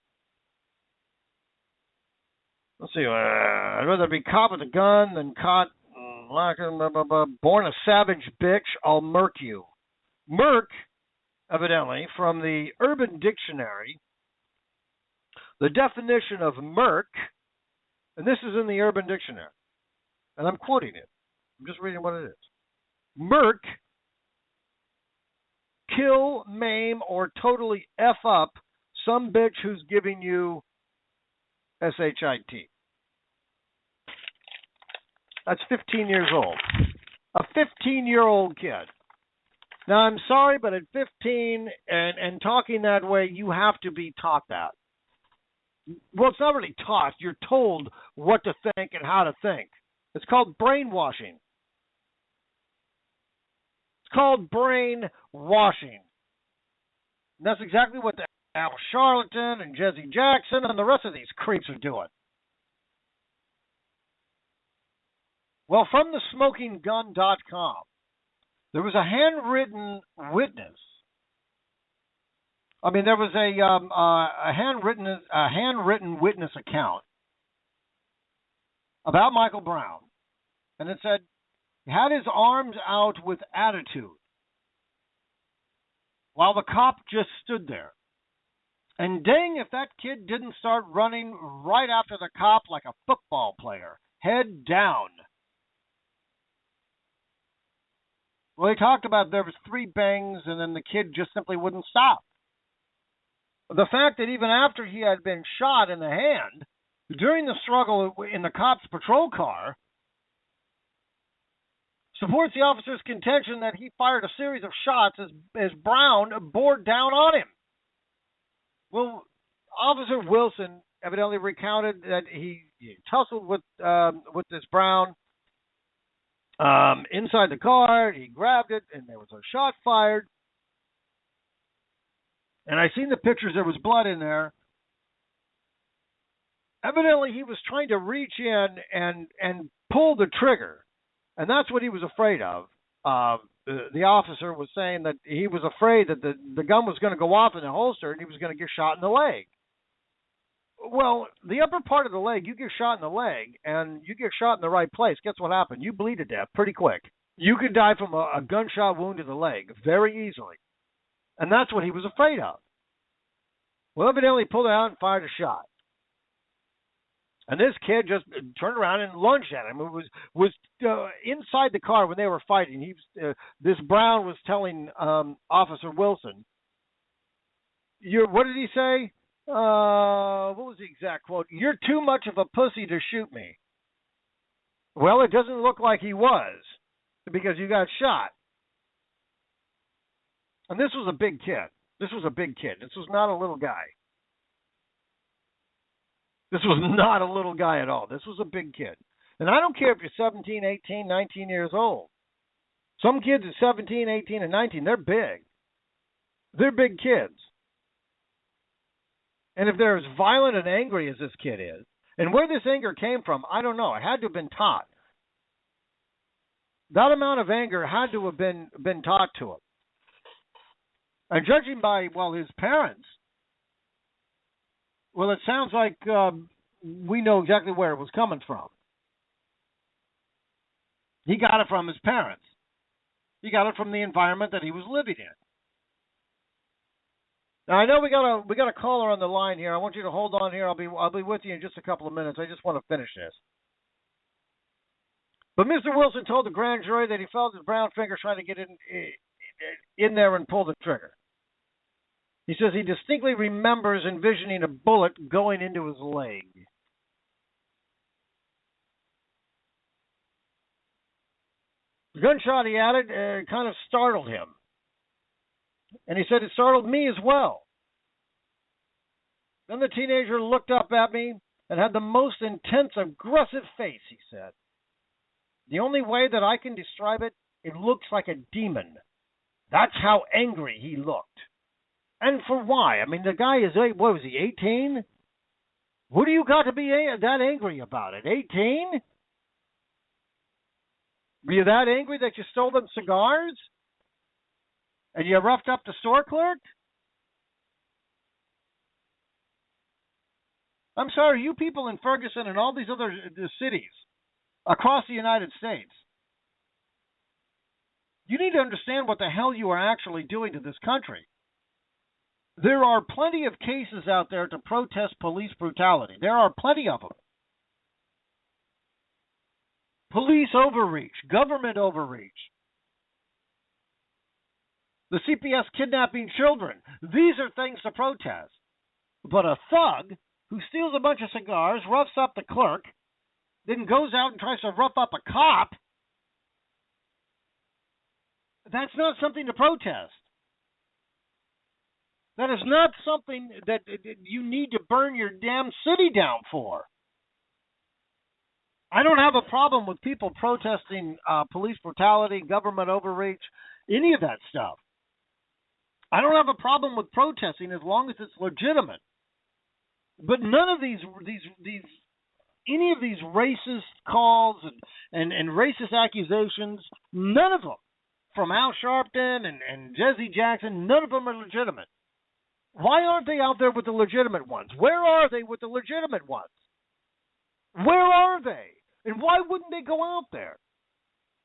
Speaker 7: Let's see. I'd rather be caught with a gun than caught born a savage bitch. I'll murk you. Murk, evidently, from the Urban Dictionary, the definition of murk, and this is in the Urban Dictionary, and I'm quoting it. I'm just reading what it is. Murk, kill, maim, or totally F up some bitch who's giving you SHIT. That's 15 years old. A 15-year-old kid. Now, I'm sorry, but at 15 and talking that way, you have to be taught that. Well, it's not really taught. You're told what to think and how to think. It's called brainwashing. It's called brainwashing. And that's exactly what the Al Sharpton and Jesse Jackson and the rest of these creeps are doing. Well, from thesmokinggun.com, there was a handwritten witness. I mean, there was a handwritten witness account about Michael Brown, and it said he had his arms out with attitude while the cop just stood there. And dang, if that kid didn't start running right after the cop like a football player, head down. Well, he talked about there was 3 bangs, and then the kid just simply wouldn't stop. The fact that even after he had been shot in the hand, during the struggle in the cop's patrol car, supports the officer's contention that he fired a series of shots as Brown bore down on him. Well, Officer Wilson evidently recounted that he tussled with this Brown inside the car. He grabbed it, and there was a shot fired. And I seen the pictures. There was blood in there. Evidently, he was trying to reach in and pull the trigger, and that's what he was afraid of. The officer was saying that he was afraid that the gun was going to go off in the holster and he was going to get shot in the leg. Well, the upper part of the leg, you get shot in the leg, and you get shot in the right place. Guess what happened? You bleed to death pretty quick. You could die from a gunshot wound to the leg very easily. And that's what he was afraid of. Well, evidently he pulled out and fired a shot. And this kid just turned around and lunged at him. It was inside the car when they were fighting. This Brown was telling Officer Wilson, what did he say? What was the exact quote? "You're too much of a pussy to shoot me." Well, it doesn't look like he was, because you got shot. And this was a big kid. This was not a little guy. This was not a little guy at all. This was a big kid. And I don't care if you're 17, 18, 19 years old. Some kids at 17, 18, and 19, they're big. They're big kids. And if they're as violent and angry as this kid is, and where this anger came from, I don't know. It had to have been taught. That amount of anger had to have been taught to him. And judging by, his parents, it sounds like we know exactly where it was coming from. He got it from his parents. He got it from the environment that he was living in. Now I know we got a caller on the line here. I want you to hold on here. I'll be with you in just a couple of minutes. I just want to finish this. But Mr. Wilson told the grand jury that he felt his brown finger trying to get in there and pull the trigger. He says he distinctly remembers envisioning a bullet going into his leg. The gunshot, he added, kind of startled him. And he said it startled me as well. Then the teenager looked up at me and had the most intense, aggressive face, he said. The only way that I can describe it, it looks like a demon. That's how angry he looked. And for why? I mean, the guy is, what was he, 18? What do you got to be that angry about it? 18? Were you that angry that you stole them cigars? And you roughed up the store clerk? I'm sorry, you people in Ferguson and all these other cities across the United States, you need to understand what the hell you are actually doing to this country. There are plenty of cases out there to protest police brutality. There are plenty of them. Police overreach, government overreach. The CPS kidnapping children. These are things to protest. But a thug who steals a bunch of cigars, roughs up the clerk, then goes out and tries to rough up a cop, that's not something to protest. That is not something that you need to burn your damn city down for. I don't have a problem with people protesting police brutality, government overreach, any of that stuff. I don't have a problem with protesting as long as it's legitimate. But none of any of these racist calls and racist accusations, none of them, from Al Sharpton and Jesse Jackson, none of them are legitimate. Why aren't they out there with the legitimate ones? Where are they with the legitimate ones? Where are they? And why wouldn't they go out there?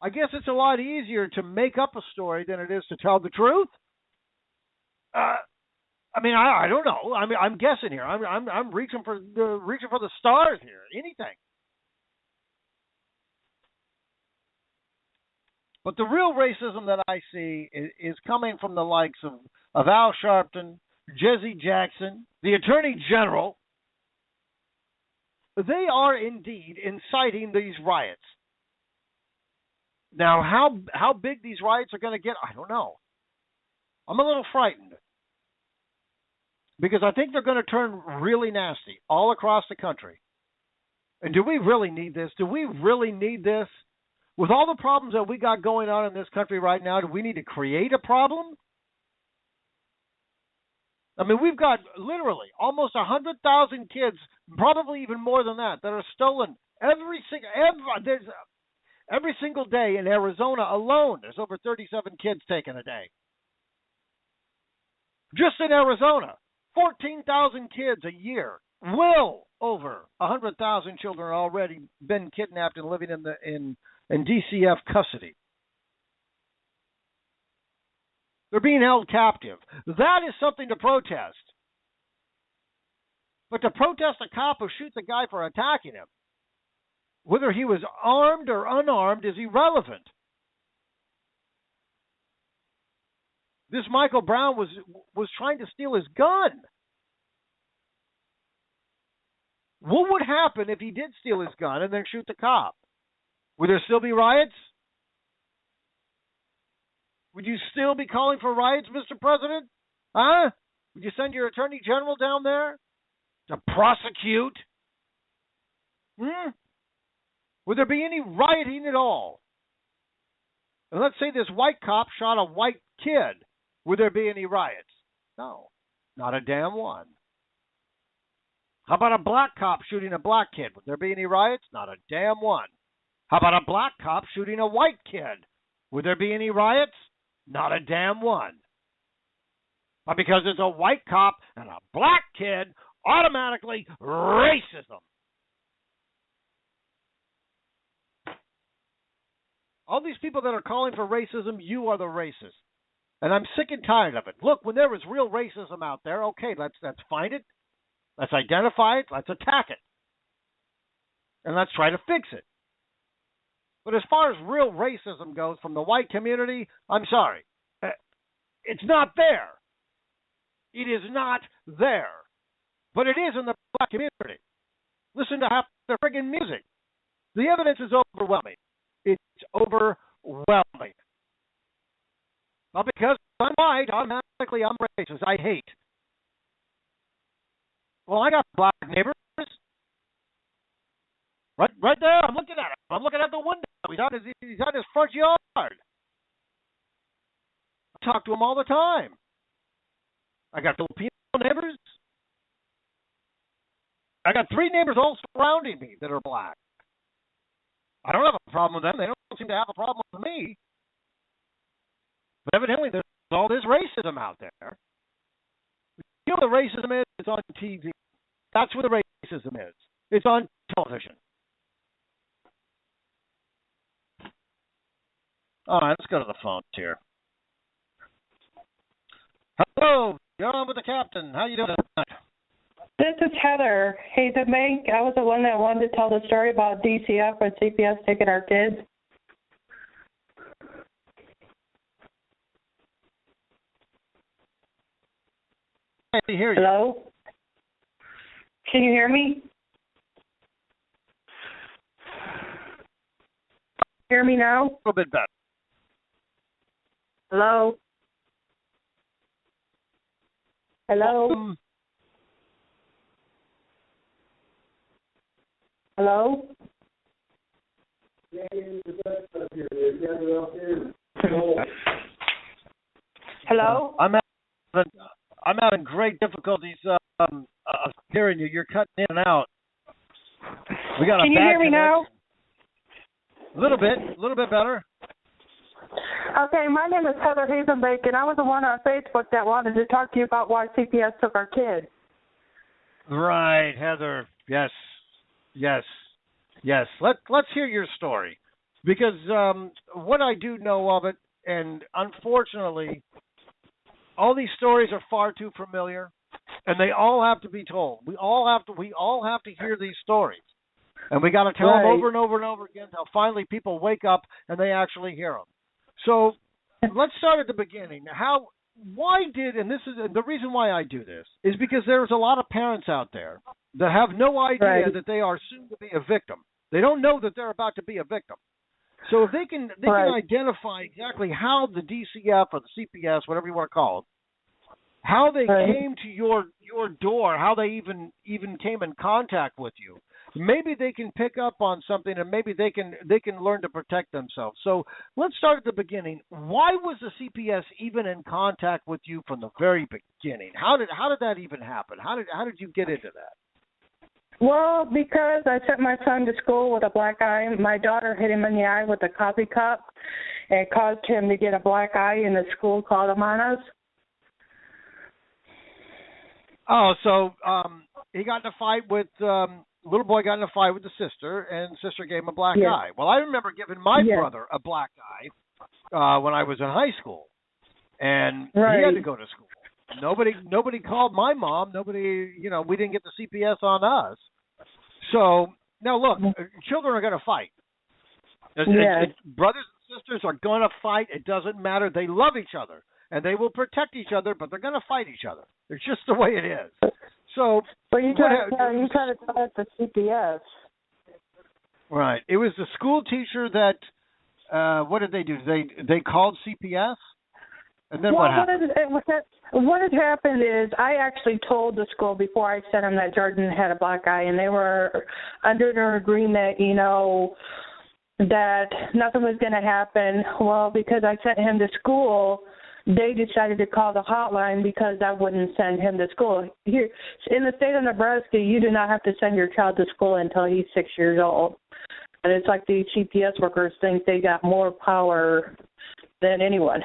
Speaker 7: I guess it's a lot easier to make up a story than it is to tell the truth. I don't know. I'm guessing here. I'm reaching for the stars here. Anything. But the real racism that I see is coming from the likes of Al Sharpton, Jesse Jackson, the Attorney General. They are indeed inciting these riots. Now, how big these riots are going to get, I don't know. I'm a little frightened. Because I think they're going to turn really nasty all across the country. And do we really need this? Do we really need this? With all the problems that we got going on in this country right now, do we need to create a problem? I mean, we've got literally almost 100,000 kids, probably even more than that are stolen every single day in Arizona alone. There's over 37 kids taken a day. Just in Arizona, 14,000 kids a year. Well over 100,000 children are already been kidnapped and living in DCF custody. They're being held captive. That is something to protest. But to protest a cop who shoots a guy for attacking him, whether he was armed or unarmed, is irrelevant. This Michael Brown was trying to steal his gun. What would happen if he did steal his gun and then shoot the cop? Would there still be riots? Would you still be calling for riots, Mr. President? Huh? Would you send your attorney general down there to prosecute? Would there be any rioting at all? And let's say this white cop shot a white kid. Would there be any riots? No, not a damn one. How about a black cop shooting a black kid? Would there be any riots? Not a damn one. How about a black cop shooting a white kid? Would there be any riots? Not a damn one. But because it's a white cop and a black kid, automatically racism. All these people that are calling for racism, you are the racist. And I'm sick and tired of it. Look, when there is real racism out there, okay, let's find it. Let's identify it. Let's attack it. And let's try to fix it. But as far as real racism goes from the white community, I'm sorry. It's not there. It is not there. But it is in the black community. Listen to half their friggin' music. The evidence is overwhelming. It's overwhelming. But because I'm white, automatically I'm racist. I hate. Well, I got black neighbors. Right there, I'm looking at him. I'm looking at the window. He's on his front yard. I talk to him all the time. I got Filipino neighbors. I got 3 neighbors all surrounding me that are black. I don't have a problem with them. They don't seem to have a problem with me. But evidently, there's all this racism out there. You know what the racism is? It's on TV. That's where the racism is. It's on television. All right, let's go to the phones here. Hello, you're on with the captain. How you doing tonight?
Speaker 8: This is Heather. Hey, the bank, I was the one that wanted to tell the story about DCF and CPS taking our kids.
Speaker 7: I hear you.
Speaker 8: Hello? Can you hear me? Hear me now?
Speaker 7: A little bit better.
Speaker 8: Hello? Hello? Hello? Hello?
Speaker 7: I'm having great difficulties hearing you. You're cutting in and out. We got
Speaker 8: Can you hear me now?
Speaker 7: A little bit better.
Speaker 8: Okay, my name is Heather Hazenbeck, and I was the one on Facebook that wanted to talk to you about why CPS took our kids.
Speaker 7: Right, Heather. Yes. Let's hear your story, because what I do know of it, and unfortunately, all these stories are far too familiar, and they all have to be told. We all have to hear these stories, and we got to tell them over and over and over again until finally people wake up and they actually hear them. So let's start at the beginning. And this is the reason why I do this, is because there's a lot of parents out there that have no idea that they are soon to be a victim. They don't know that they're about to be a victim. So if they can identify exactly how the DCF or the CPS, whatever you want to call it, how they came to your door, how they even came in contact with you, maybe they can pick up on something, and maybe they can learn to protect themselves. So let's start at the beginning. Why was the CPS even in contact with you from the very beginning? How did that even happen? How did you get into that?
Speaker 8: Well, because I sent my son to school with a black eye. My daughter hit him in the eye with a coffee cup and caused him to get a black eye, and the school called him on us.
Speaker 7: Oh, so he got in a fight with little boy got in a fight with the sister, and the sister gave him a black eye. Well, I remember giving my brother a black eye when I was in high school, and he had to go to school. Nobody called my mom. Nobody, we didn't get the CPS on us. So now look, children are going to fight. Brothers and sisters are going to fight. It doesn't matter. They love each other and they will protect each other, but they're going to fight each other. It's just the way it is. So,
Speaker 8: but you try to tell it the CPS.
Speaker 7: Right. It was the school teacher that. What did they do? They called CPS, and then what happened?
Speaker 8: What had happened is I actually told the school before I sent them that Jordan had a black eye, and they were under an agreement, that nothing was going to happen. Well, because I sent him to school, they decided to call the hotline because I wouldn't send him to school. Here in the state of Nebraska, you do not have to send your child to school until he's 6 years old. And it's like these CPS workers think they got more power than anyone.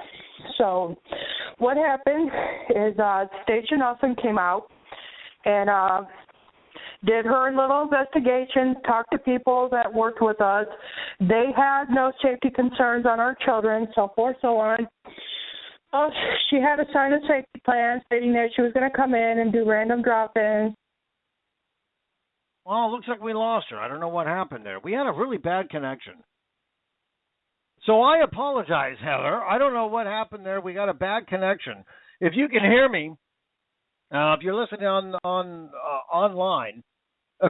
Speaker 8: So what happened is Station Nelson came out and did her little investigation, talked to people that worked with us. They had no safety concerns on our children, so forth, so on. She had to sign a safety plan stating that she was going to come in and do random drop-ins.
Speaker 7: Well, it looks like we lost her. I don't know what happened there. We had a really bad connection. So I apologize, Heather. I don't know what happened there. We got a bad connection. If you can hear me, if you're listening online,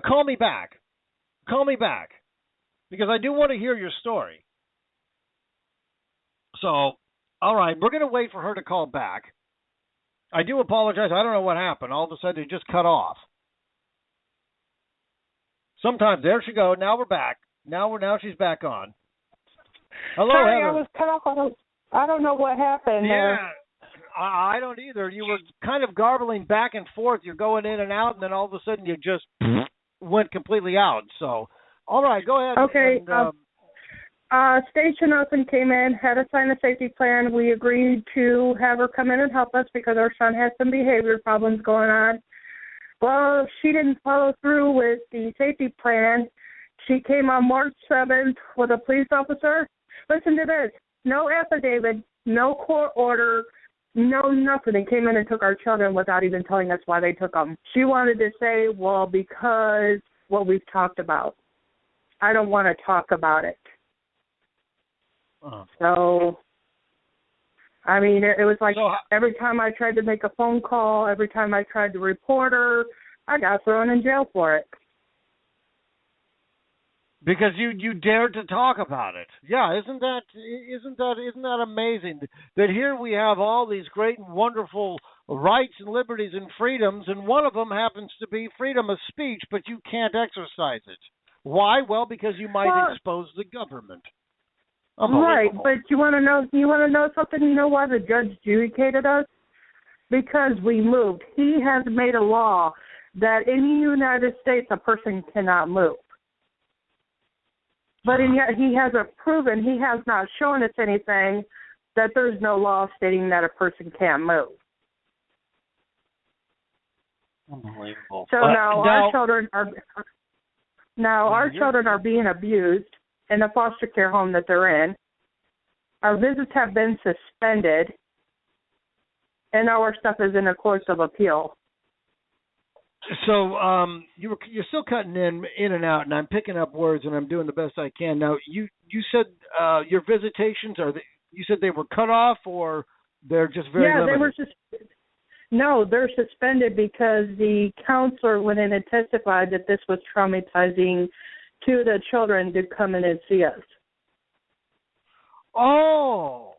Speaker 7: call me back. Call me back. Because I do want to hear your story. So, all right, we're going to wait for her to call back. I do apologize. I don't know what happened. All of a sudden, it just cut off. Sometimes, there she goes. Now we're back. Now she's back on. Hello,
Speaker 8: Sorry,
Speaker 7: Heather.
Speaker 8: I was cut off. I don't know what happened there.
Speaker 7: I don't either. You were kind of garbling back and forth. You're going in and out, and then all of a sudden you just went completely out. So, all right, go ahead.
Speaker 8: Okay.
Speaker 7: And,
Speaker 8: Station Open came in, had to sign a safety plan. We agreed to have her come in and help us because our son had some behavior problems going on. Well, she didn't follow through with the safety plan. She came on March 7th with a police officer. Listen to this. No affidavit, no court order, no nothing. They came in and took our children without even telling us why they took them. She wanted to say, well, because what we've talked about. I don't want to talk about it. So, I mean, it was like every time I tried to make a phone call, every time I tried to report her, I got thrown in jail for it.
Speaker 7: Because you dared to talk about it. Yeah, isn't that amazing? That here we have all these great and wonderful rights and liberties and freedoms, and one of them happens to be freedom of speech, but you can't exercise it. Why? Well, because you might expose the government.
Speaker 8: Right, but you want to know something? You know why the judge adjudicated us? Because we moved. He has made a law that in the United States a person cannot move. But yet he hasn't proven, he has not shown us anything that there's no law stating that a person can't move.
Speaker 7: Unbelievable.
Speaker 8: So now our children are being abused in the foster care home that they're in. Our visits have been suspended, and now our stuff is in the courts of appeal.
Speaker 7: So you're still cutting in and out, and I'm picking up words, and I'm doing the best I can. Now you said your visitations you said they were cut off, or they're just very limited?
Speaker 8: They were No, they're suspended because the counselor went in and testified that this was traumatizing to the children to come in and see us.
Speaker 7: Oh,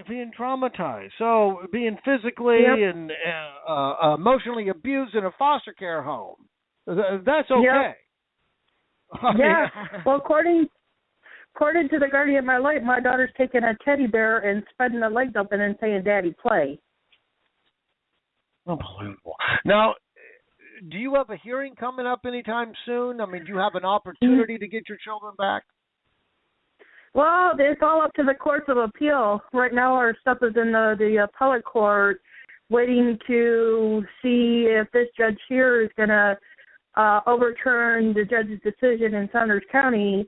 Speaker 7: being traumatized. So being physically and emotionally abused in a foster care home. That's okay.
Speaker 8: Yep. Yeah. Well, according to the guardian of my life, my daughter's taking a teddy bear and spreading the legs open and saying, "Daddy, play."
Speaker 7: Unbelievable. Now, do you have a hearing coming up anytime soon? I mean, do you have an opportunity to get your children back?
Speaker 8: Well, it's all up to the courts of appeal. Right now our stuff is in the appellate court waiting to see if this judge here is going to overturn the judge's decision in Saunders County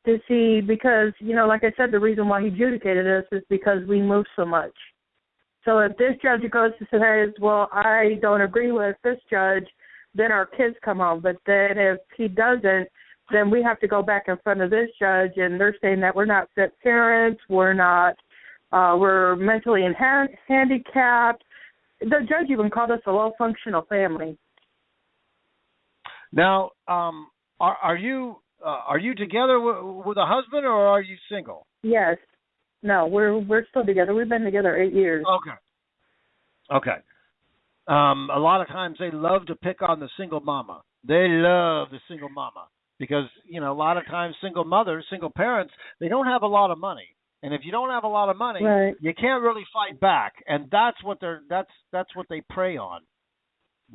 Speaker 8: to see, because, like I said, the reason why he adjudicated us is because we moved so much. So if this judge goes and says, well, I don't agree with this judge, then our kids come home. But then if he doesn't, then we have to go back in front of this judge, and they're saying that we're not fit parents, we're mentally handicapped. The judge even called us a low-functional family.
Speaker 7: Now, are you together with a husband, or are you single?
Speaker 8: Yes. No, we're still together. We've been together 8 years.
Speaker 7: Okay. A lot of times they love to pick on the single mama. They love the single mama because, a lot of times single mothers, single parents, they don't have a lot of money. And if you don't have a lot of money,
Speaker 8: right,
Speaker 7: you can't really fight back. And that's what they prey on.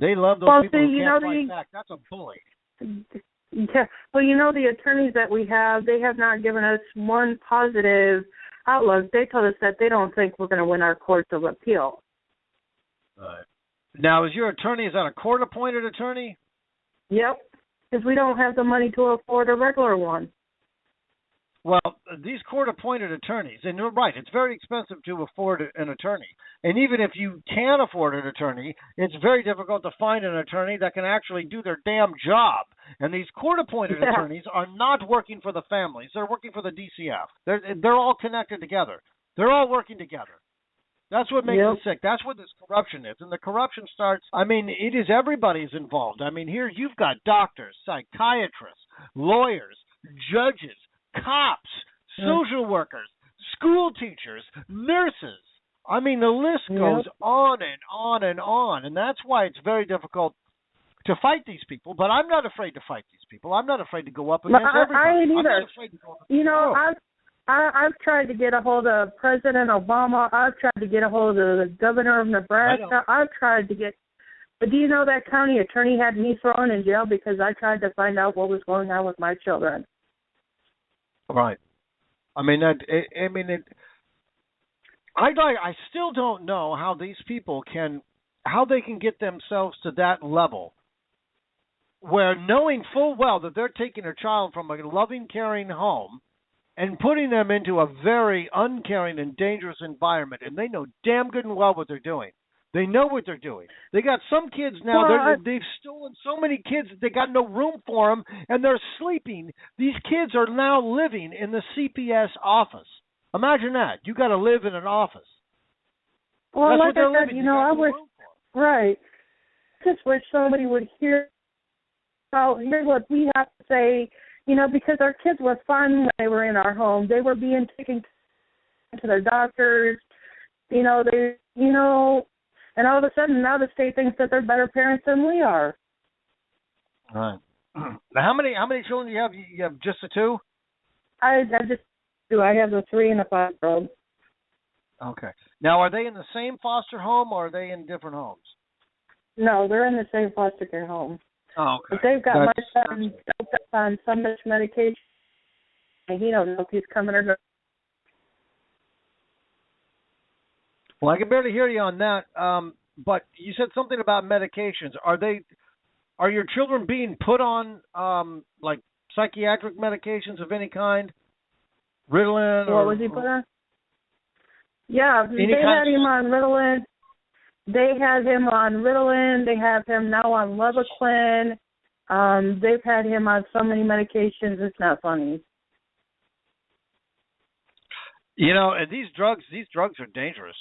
Speaker 7: They love those people who can't fight back. That's a bully.
Speaker 8: Yeah. Well, the attorneys that we have, they have not given us one positive outlook. They told us that they don't think we're going to win our courts of appeal.
Speaker 7: Right. Now, is your attorney, is that a court-appointed attorney?
Speaker 8: Yep, because we don't have the money to afford a regular one.
Speaker 7: Well, these court-appointed attorneys, and you're right, it's very expensive to afford an attorney. And even if you can afford an attorney, it's very difficult to find an attorney that can actually do their damn job. And these court-appointed attorneys are not working for the families. They're working for the DCF. They're all connected together. They're all working together. That's what makes it sick. That's what this corruption is. And the corruption starts, it is everybody's involved. Here you've got doctors, psychiatrists, lawyers, judges, cops, social workers, school teachers, nurses. The list goes on and on and on. And that's why it's very difficult to fight these people. But I'm not afraid to fight these people. I'm not afraid to go up against everybody.
Speaker 8: I ain't either.
Speaker 7: I'm not afraid to go up against
Speaker 8: I've tried to get a hold of President Obama. I've tried to get a hold of the governor of Nebraska. I've tried to get. But do you know that county attorney had me thrown in jail because I tried to find out what was going on with my children?
Speaker 7: Right. I still don't know how these people can get themselves to that level where, knowing full well that they're taking a child from a loving, caring home and putting them into a very uncaring and dangerous environment, and they know damn good and well what they're doing. They know what they're doing. They got some kids now, they've stolen so many kids that they got no room for them, and they're sleeping. These kids are now living in the CPS office. Imagine that. You got to live in an office.
Speaker 8: Well,
Speaker 7: that's
Speaker 8: like
Speaker 7: what they're
Speaker 8: I said,
Speaker 7: living.
Speaker 8: I wish, right. Just wish somebody would hear what we have to say, because our kids were fun when they were in our home. They were being taken to their doctors, and all of a sudden now the state thinks that they're better parents than we are.
Speaker 7: Right. Now, how many children do you have? You have just the two?
Speaker 8: I just do. I have the 3 and a 5-year-old.
Speaker 7: Okay. Now, are they in the same foster home, or are they in different homes?
Speaker 8: No, they're in the same foster care home.
Speaker 7: Oh, okay.
Speaker 8: But they've got my son doped up on so much medication, and he don't know if he's coming or not.
Speaker 7: Well, I can barely hear you on that. But you said something about medications. Are your children being put on like psychiatric medications of any kind? Ritalin?
Speaker 8: What was he put on? Yeah, they had him on Ritalin. They had him on Ritalin. They have him now on Levaquin. They've had him on so many medications. It's not funny.
Speaker 7: These drugs are dangerous.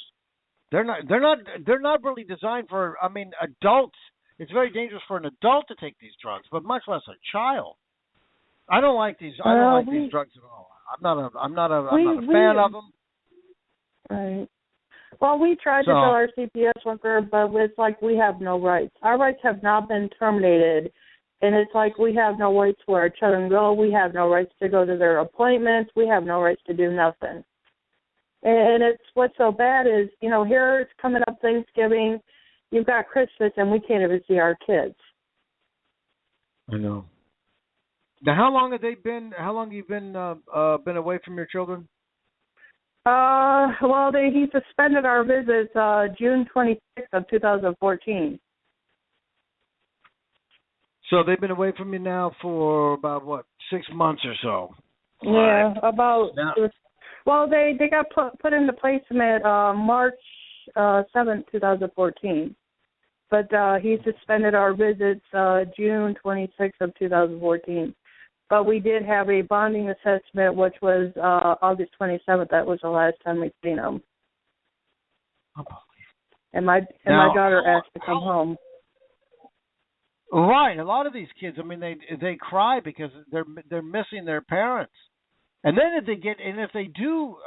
Speaker 7: They're not really designed for. Adults. It's very dangerous for an adult to take these drugs, but much less a child. I don't like these. I don't like these drugs at all. I'm not a fan of them.
Speaker 8: Right. Well, we tried to tell our CPS worker, but it's like we have no rights. Our rights have not been terminated, and it's like we have no rights where our children go. We have no rights to go to their appointments. We have no rights to do nothing. And it's what's so bad is, here it's coming up Thanksgiving. You've got Christmas, and we can't even see our kids.
Speaker 7: I know. Now, how long have you been away from your children?
Speaker 8: Well, he suspended our visits June 26th of 2014.
Speaker 7: So they've been away from you now for about 6 months or so.
Speaker 8: Yeah, about. Well, they got put into placement March 7th, 2014. But he suspended our visits June 26th of 2014. But we did have a bonding assessment, which was August 27th. That was the last time we'd seen him. And my daughter asked to come home.
Speaker 7: Right, a lot of these kids, I mean, they cry because they're missing their parents, and then if they do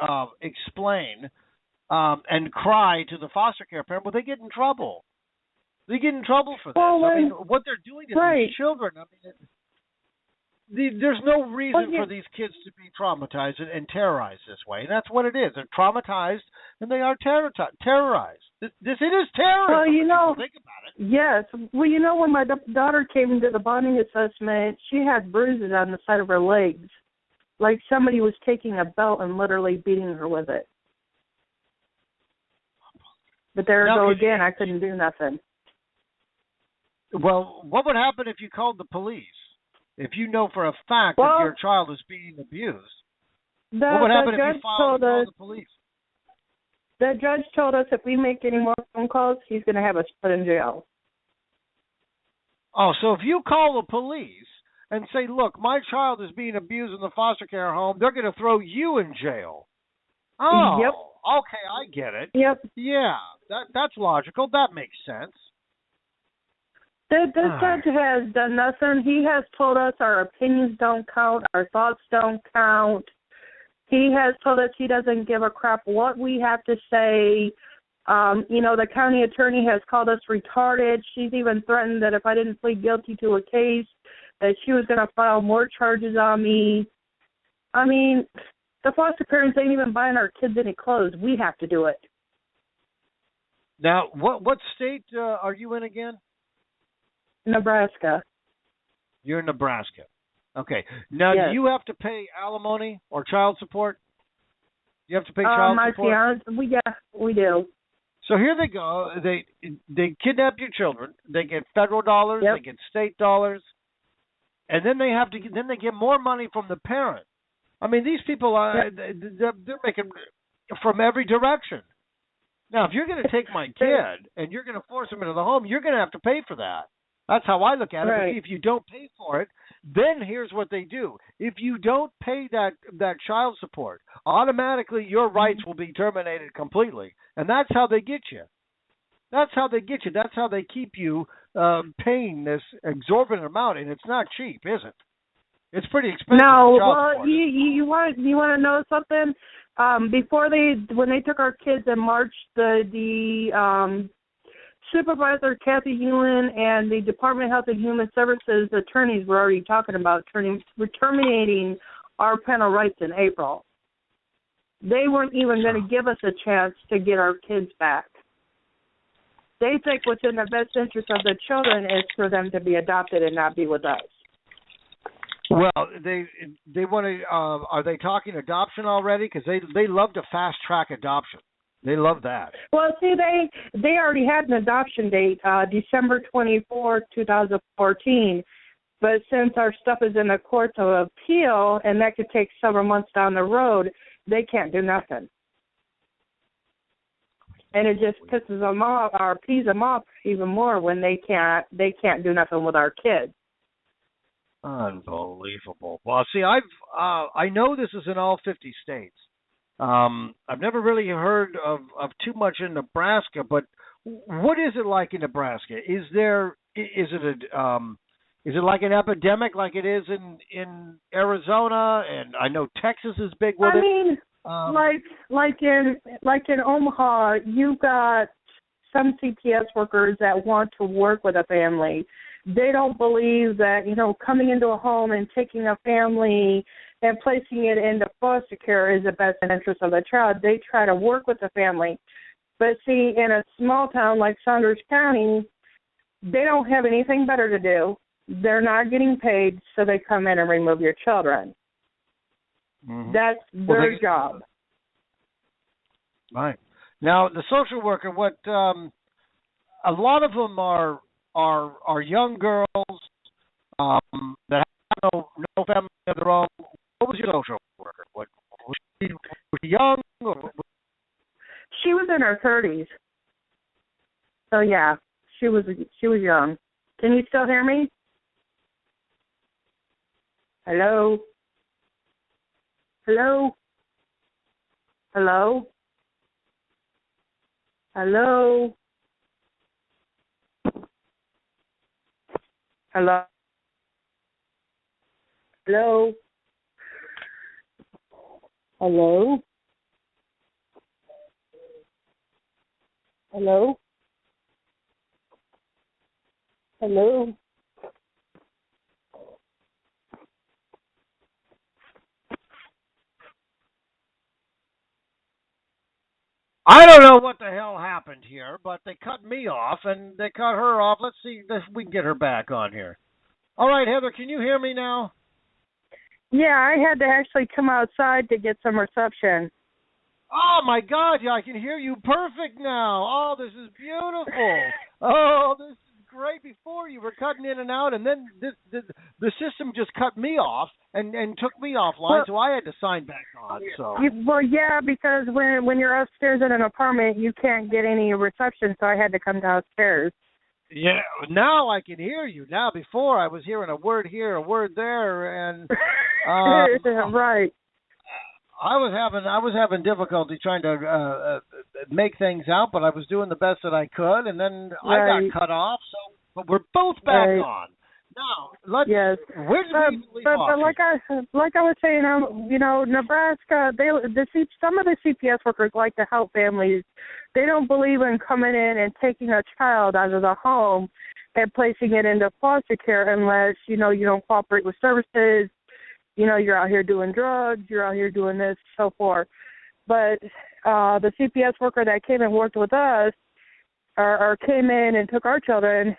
Speaker 7: explain and cry to the foster care parent, well, they get in trouble. They get in trouble for this. I mean, what they're doing to these children. I mean, there's no reason for these kids to be traumatized and terrorized this way. And that's what it is. They're traumatized and they are terrorized. It is terrorism.
Speaker 8: Well,
Speaker 7: think about it.
Speaker 8: Yes. Well, when my daughter came into the bonding assessment, she had bruises on the side of her legs, like somebody was taking a belt and literally beating her with it. But there I go again. I couldn't do nothing.
Speaker 7: Well, what would happen if you called the police? If you know for a fact that your child is being abused, what would happen if you called the police?
Speaker 8: The judge told us if we make any more phone calls, he's going to have us put in jail.
Speaker 7: Oh, so if you call the police and say, look, my child is being abused in the foster care home, they're going to throw you in jail. Oh,
Speaker 8: yep.
Speaker 7: Okay, I get it.
Speaker 8: Yep.
Speaker 7: Yeah, that's logical. That makes sense.
Speaker 8: The judge has done nothing. He has told us our opinions don't count, our thoughts don't count. He has told us he doesn't give a crap what we have to say. The county attorney has called us retarded. She's even threatened that if I didn't plead guilty to a case, that she was going to file more charges on me. I mean, the foster parents ain't even buying our kids any clothes. We have to do it.
Speaker 7: Now, what state are you in again?
Speaker 8: Nebraska.
Speaker 7: You're in Nebraska. Okay. Now,
Speaker 8: yes.
Speaker 7: Do you have to pay alimony or child support? You have to pay child support?
Speaker 8: We do.
Speaker 7: So here they go. They kidnap your children. They get federal dollars.
Speaker 8: Yep.
Speaker 7: They get state dollars, and then they get more money from the parent. I mean, these people are they're making from every direction. Now, if you're going to take my kid and you're going to force him into the home, you're going to have to pay for that. That's how I look at it.
Speaker 8: Right.
Speaker 7: But if you don't pay for it, then here's what they do. If you don't pay that child support, automatically your rights will be terminated completely. And that's how they get you. That's how they get you. That's how they keep you paying this exorbitant amount. And it's not cheap, is it? It's pretty expensive.
Speaker 8: No, well, you want to know something? When they took our kids in March, the Supervisor Kathy Hewlin and the Department of Health and Human Services attorneys were already talking about terminating our parental rights in April. They weren't even going to give us a chance to get our kids back. They think what's in the best interest of the children is for them to be adopted and not be with us.
Speaker 7: Well, they want to. Are they talking adoption already? Because they love to fast track adoption. They love that.
Speaker 8: Well, see, they already had an adoption date, December 24th, 2014. But since our stuff is in the courts of appeal, and that could take several months down the road, they can't do nothing. And it just pisses them off, or pees them off even more when they can't do nothing with our kids.
Speaker 7: Unbelievable. Well, see, I know this is in all 50 states. I've never really heard of too much in Nebraska, but what is it like in Nebraska? Is it like an epidemic like it is in Arizona? And I know Texas is big with it.
Speaker 8: I mean, like in Omaha, you've got some CPS workers that want to work with a family. They don't believe that, coming into a home and taking a family and placing it into foster care is the best interest of the child. They try to work with the family. But see, in a small town like Saunders County, they don't have anything better to do. They're not getting paid, so they come in and remove your children. Mm-hmm. That's their job.
Speaker 7: Right. Now, the social worker, a lot of them are young girls that have no family of their own. What was your social worker? Was she young?
Speaker 8: She was in her 30s. So yeah, she was young. Can you still hear me? Hello? Hello? Hello? Hello? Hello? Hello? Hello? Hello? Hello?
Speaker 7: I don't know what the hell happened here, but they cut me off and they cut her off. Let's see if we can get her back on here. All right, Heather, can you hear me now?
Speaker 8: Yeah, I had to actually come outside to get some reception.
Speaker 7: Oh, my God, yeah, I can hear you perfect now. Oh, this is beautiful. Oh, this is great. Before you were cutting in and out, and then the system just cut me off and took me offline, so I had to sign back on. So.
Speaker 8: Well, yeah, because when you're upstairs in an apartment, you can't get any reception, so I had to come downstairs.
Speaker 7: Yeah, now I can hear you. Now, before I was hearing a word here, a word there, and
Speaker 8: right.
Speaker 7: I was having difficulty trying to make things out, but I was doing the best that I could, and then I got cut off. So, but we're both back on now. Let's.
Speaker 8: Yes.
Speaker 7: Where did we leave off?
Speaker 8: But like I was saying, Nebraska, some of the CPS workers like to help families. They don't believe in coming in and taking a child out of the home and placing it into foster care unless you don't cooperate with services. You're out here doing drugs, you're out here doing this, so forth. But the CPS worker that came and worked with us or came in and took our children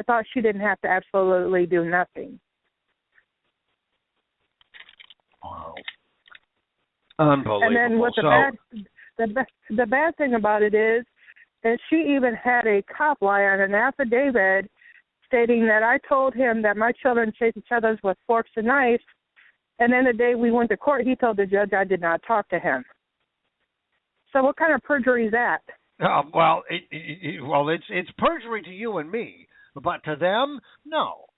Speaker 8: thought she didn't have to absolutely do nothing.
Speaker 7: Wow. Unbelievable.
Speaker 8: And then what the bad thing about it is she even had a cop lie on an affidavit stating that I told him that my children chased each other with forks and knives, and then the day we went to court, he told the judge I did not talk to him. So what kind of perjury is that?
Speaker 7: Well, it's perjury to you and me, but to them, no,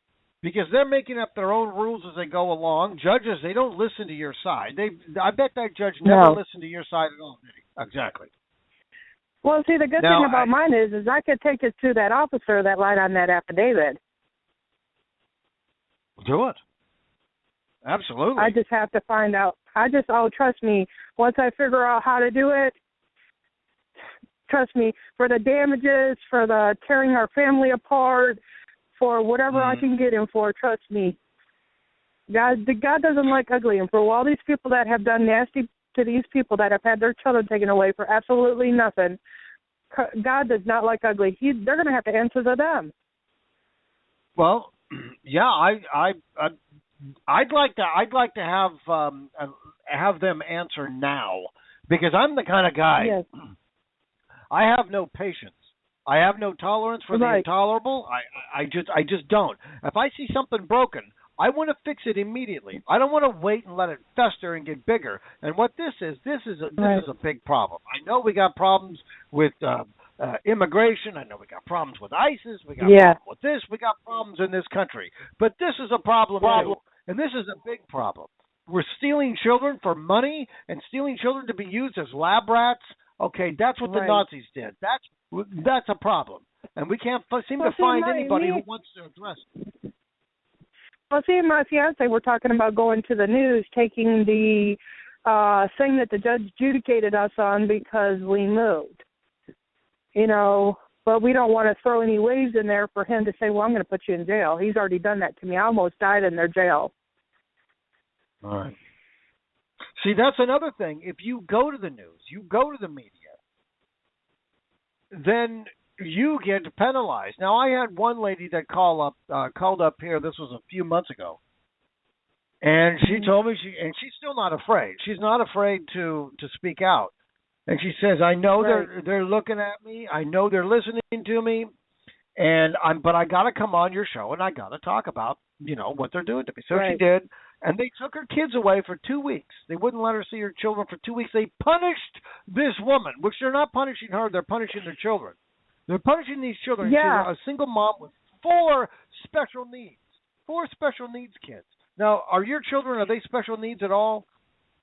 Speaker 7: because they're making up their own rules as they go along. Judges, they don't listen to your side. I bet that judge never listened to your side at all, did he? Exactly.
Speaker 8: Well, see, the good thing about mine is I could take it to that officer that lied on that affidavit.
Speaker 7: Do it. Absolutely.
Speaker 8: I just have to find out. Trust me, once I figure out how to do it, trust me, for the damages, for the tearing our family apart, for whatever I can get him for, trust me. God doesn't like ugly, and for all these people that have done nasty to these people that have had their children taken away for absolutely nothing, God does not like ugly. They're going to have to answer to them.
Speaker 7: Well, yeah, I'd like to have them answer now, because I'm the kind of guy.
Speaker 8: Yes.
Speaker 7: I have no patience. I have no tolerance for the intolerable. I just don't. If I see something broken, I want to fix it immediately. I don't want to wait and let it fester and get bigger. And what this is a big problem. I know we got problems with immigration. I know we got problems with ISIS. We got problems with this. We got problems in this country. But this is a problem too, and this is a big problem. We're stealing children for money and stealing children to be used as lab rats. Okay, that's what the Nazis did. That's a problem, and we can't seem to find anybody who wants to address it.
Speaker 8: Well, see, my fiance, we're talking about going to the news, taking the thing that the judge adjudicated us on because we moved. But we don't want to throw any waves in there for him to say, well, I'm going to put you in jail. He's already done that to me. I almost died in their jail.
Speaker 7: All right. See, that's another thing. If you go to the news, you go to the media, then you get penalized. Now, I had one lady that called up here. This was a few months ago, and she told me she's still not afraid. She's not afraid to speak out. And she says, "I know they're looking at me. I know they're listening to me, but I got to come on your show and I got to talk about what they're doing to me." So she did, and they took her kids away for 2 weeks. They wouldn't let her see her children for 2 weeks. They punished this woman, which they're not punishing her; they're punishing their children. They're punishing these children.
Speaker 8: Yeah.
Speaker 7: A single mom with 4 special needs. 4 special needs kids. Now, are your children, are they special needs at all?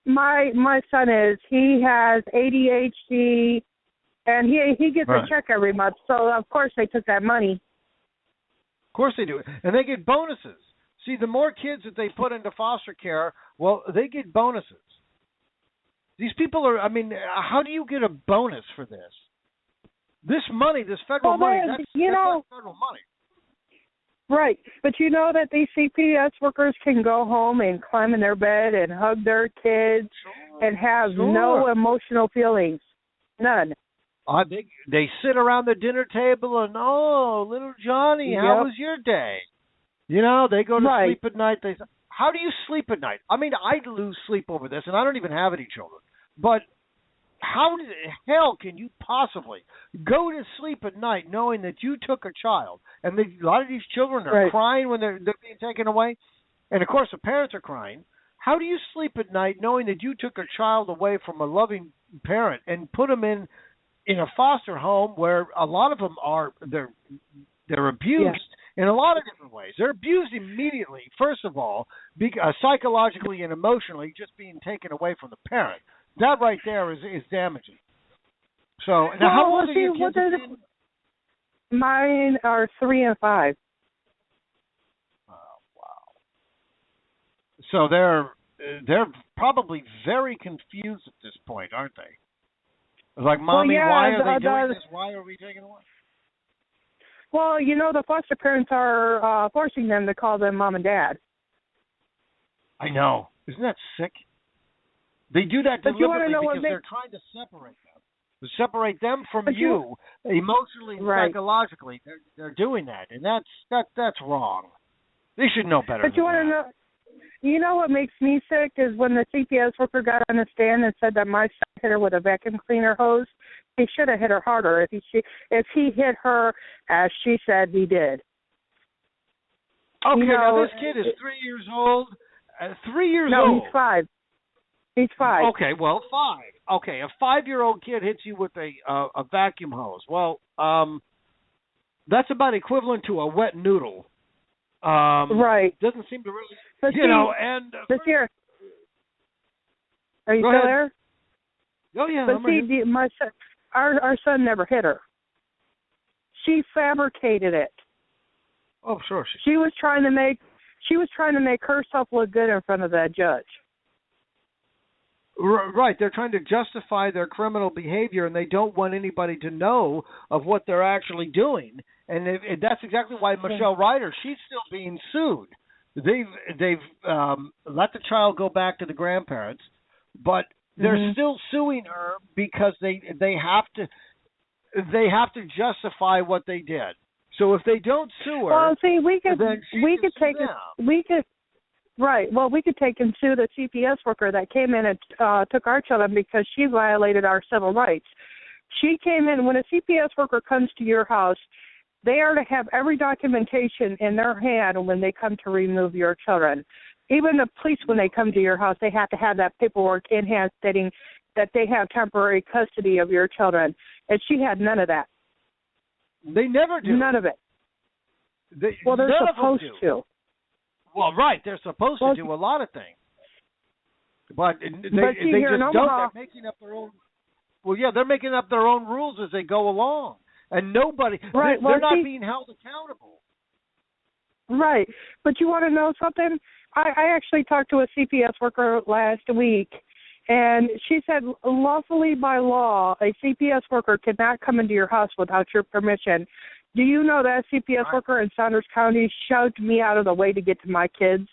Speaker 8: My son is. He has ADHD, and he gets a check every month. So of course they took that money.
Speaker 7: Of course they do, and they get bonuses. See, the more kids that they put into foster care, well, they get bonuses. These people are. I mean, how do you get a bonus for this? This money, this federal money, that's not federal money.
Speaker 8: Right, but you know that these CPS workers can go home and climb in their bed and hug their kids and have no emotional feelings, none.
Speaker 7: They sit around the dinner table and, oh, little Johnny, how was your day? You know, they go to sleep at night. They say, how do you sleep at night? I mean, I lose sleep over this, and I don't even have any children. But how the hell can you possibly go to sleep at night knowing that you took a child? And a lot of these children are crying when they're being taken away. And, of course, the parents are crying. How do you sleep at night knowing that you took a child away from a loving parent and put them in a foster home where a lot of them they're abused in a lot of different ways? They're abused immediately, first of all, psychologically and emotionally, just being taken away from the parent. That right there is damaging. So now, how old are your kids?
Speaker 8: Mine are 3 and 5.
Speaker 7: Oh, wow. So they're probably very confused at this point, aren't they? Like, Mommy, why are they doing this? Why are we taking away?
Speaker 8: Well, you know, the foster parents are forcing them to call them Mom and Dad.
Speaker 7: I know. Isn't that sick? They do that deliberately because they're trying to separate them. Separate them from you emotionally and psychologically. They're doing that, and that's wrong. They should know better.
Speaker 8: But you want to know? You know what makes me sick is when the CPS worker got on the stand and said that my son hit her with a vacuum cleaner hose. He should have hit her harder if he hit her as she said he did.
Speaker 7: Okay, now this kid is 3 years old. 3 years old.
Speaker 8: No, he's 5. He's 5.
Speaker 7: Okay, well, 5. Okay, a 5-year-old kid hits you with a vacuum hose. Well, that's about equivalent to a wet noodle.
Speaker 8: Right.
Speaker 7: Doesn't seem to really,
Speaker 8: but
Speaker 7: and...
Speaker 8: this year, are you still there?
Speaker 7: Oh, yeah.
Speaker 8: But see, my son, our son never hit her. She fabricated it.
Speaker 7: Oh, sure.
Speaker 8: She was trying to make herself look good in front of that judge.
Speaker 7: Right, they're trying to justify their criminal behavior, and they don't want anybody to know of what they're actually doing. And that's exactly why Michelle Ryder, she's still being sued. They've let the child go back to the grandparents, but they're still suing her because they have to justify what they did. So if they don't sue her,
Speaker 8: well, see, we could take and sue the CPS worker that came in and took our children because she violated our civil rights. She came in, when a CPS worker comes to your house, they are to have every documentation in their hand when they come to remove your children. Even the police, when they come to your house, they have to have that paperwork in hand stating that they have temporary custody of your children. And she had none of that.
Speaker 7: They never do.
Speaker 8: None of it. They're supposed to.
Speaker 7: Well, right, they're supposed to do a lot of things, but they just don't. They're making up their own. Well, yeah, they're making up their own rules as they go along, and nobody.
Speaker 8: Right,
Speaker 7: they're not being held accountable.
Speaker 8: Right, but you want to know something? I actually talked to a CPS worker last week, and she said, lawfully by law, a CPS worker cannot come into your house without your permission. Do you know that CPS worker in Saunders County shoved me out of the way to get to my kids?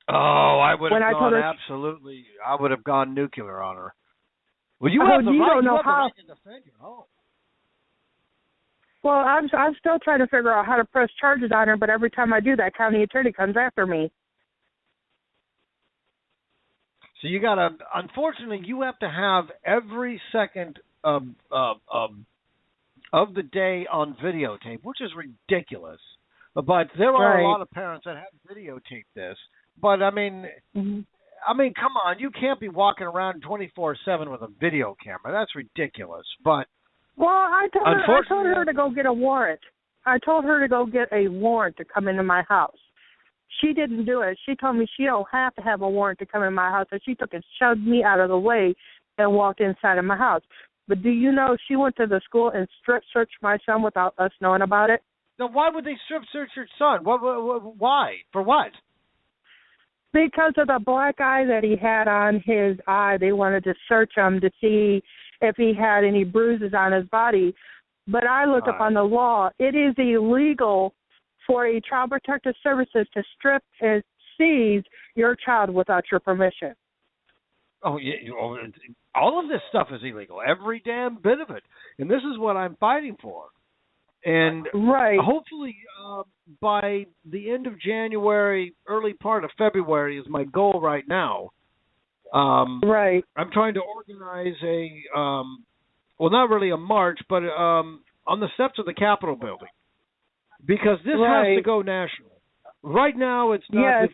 Speaker 7: Oh, I would have gone absolutely. I would have gone nuclear on her. Well, you have the right. You have the right to defend your home.
Speaker 8: Well, I'm still trying to figure out how to press charges on her, but every time I do that, county attorney comes after me.
Speaker 7: So you got to. Unfortunately, you have to have every second of the day on videotape, which is ridiculous. But there are a lot of parents that have videotaped this. But I mean, come on, you can't be walking around 24/7 with a video camera. That's ridiculous. But
Speaker 8: Well, I told her to go get a warrant. I told her to go get a warrant to come into my house. She didn't do it. She told me she don't have to have a warrant to come in my house, so she took and shoved me out of the way and walked inside of my house. But do you know she went to the school and strip searched my son without us knowing about it?
Speaker 7: Now, why would they strip search your son? Why? For what?
Speaker 8: Because of the black eye that he had on his eye. They wanted to search him to see if he had any bruises on his body. But I looked up on the law. It is illegal for a Child Protective Services to strip and seize your child without your permission.
Speaker 7: Oh, yeah. All of this stuff is illegal. Every damn bit of it. And this is what I'm fighting for. And hopefully by the end of January, early part of February is my goal right now. I'm trying to organize well, not really a march, but on the steps of the Capitol building, because this has to go national. Right now, it's not.
Speaker 8: Yes,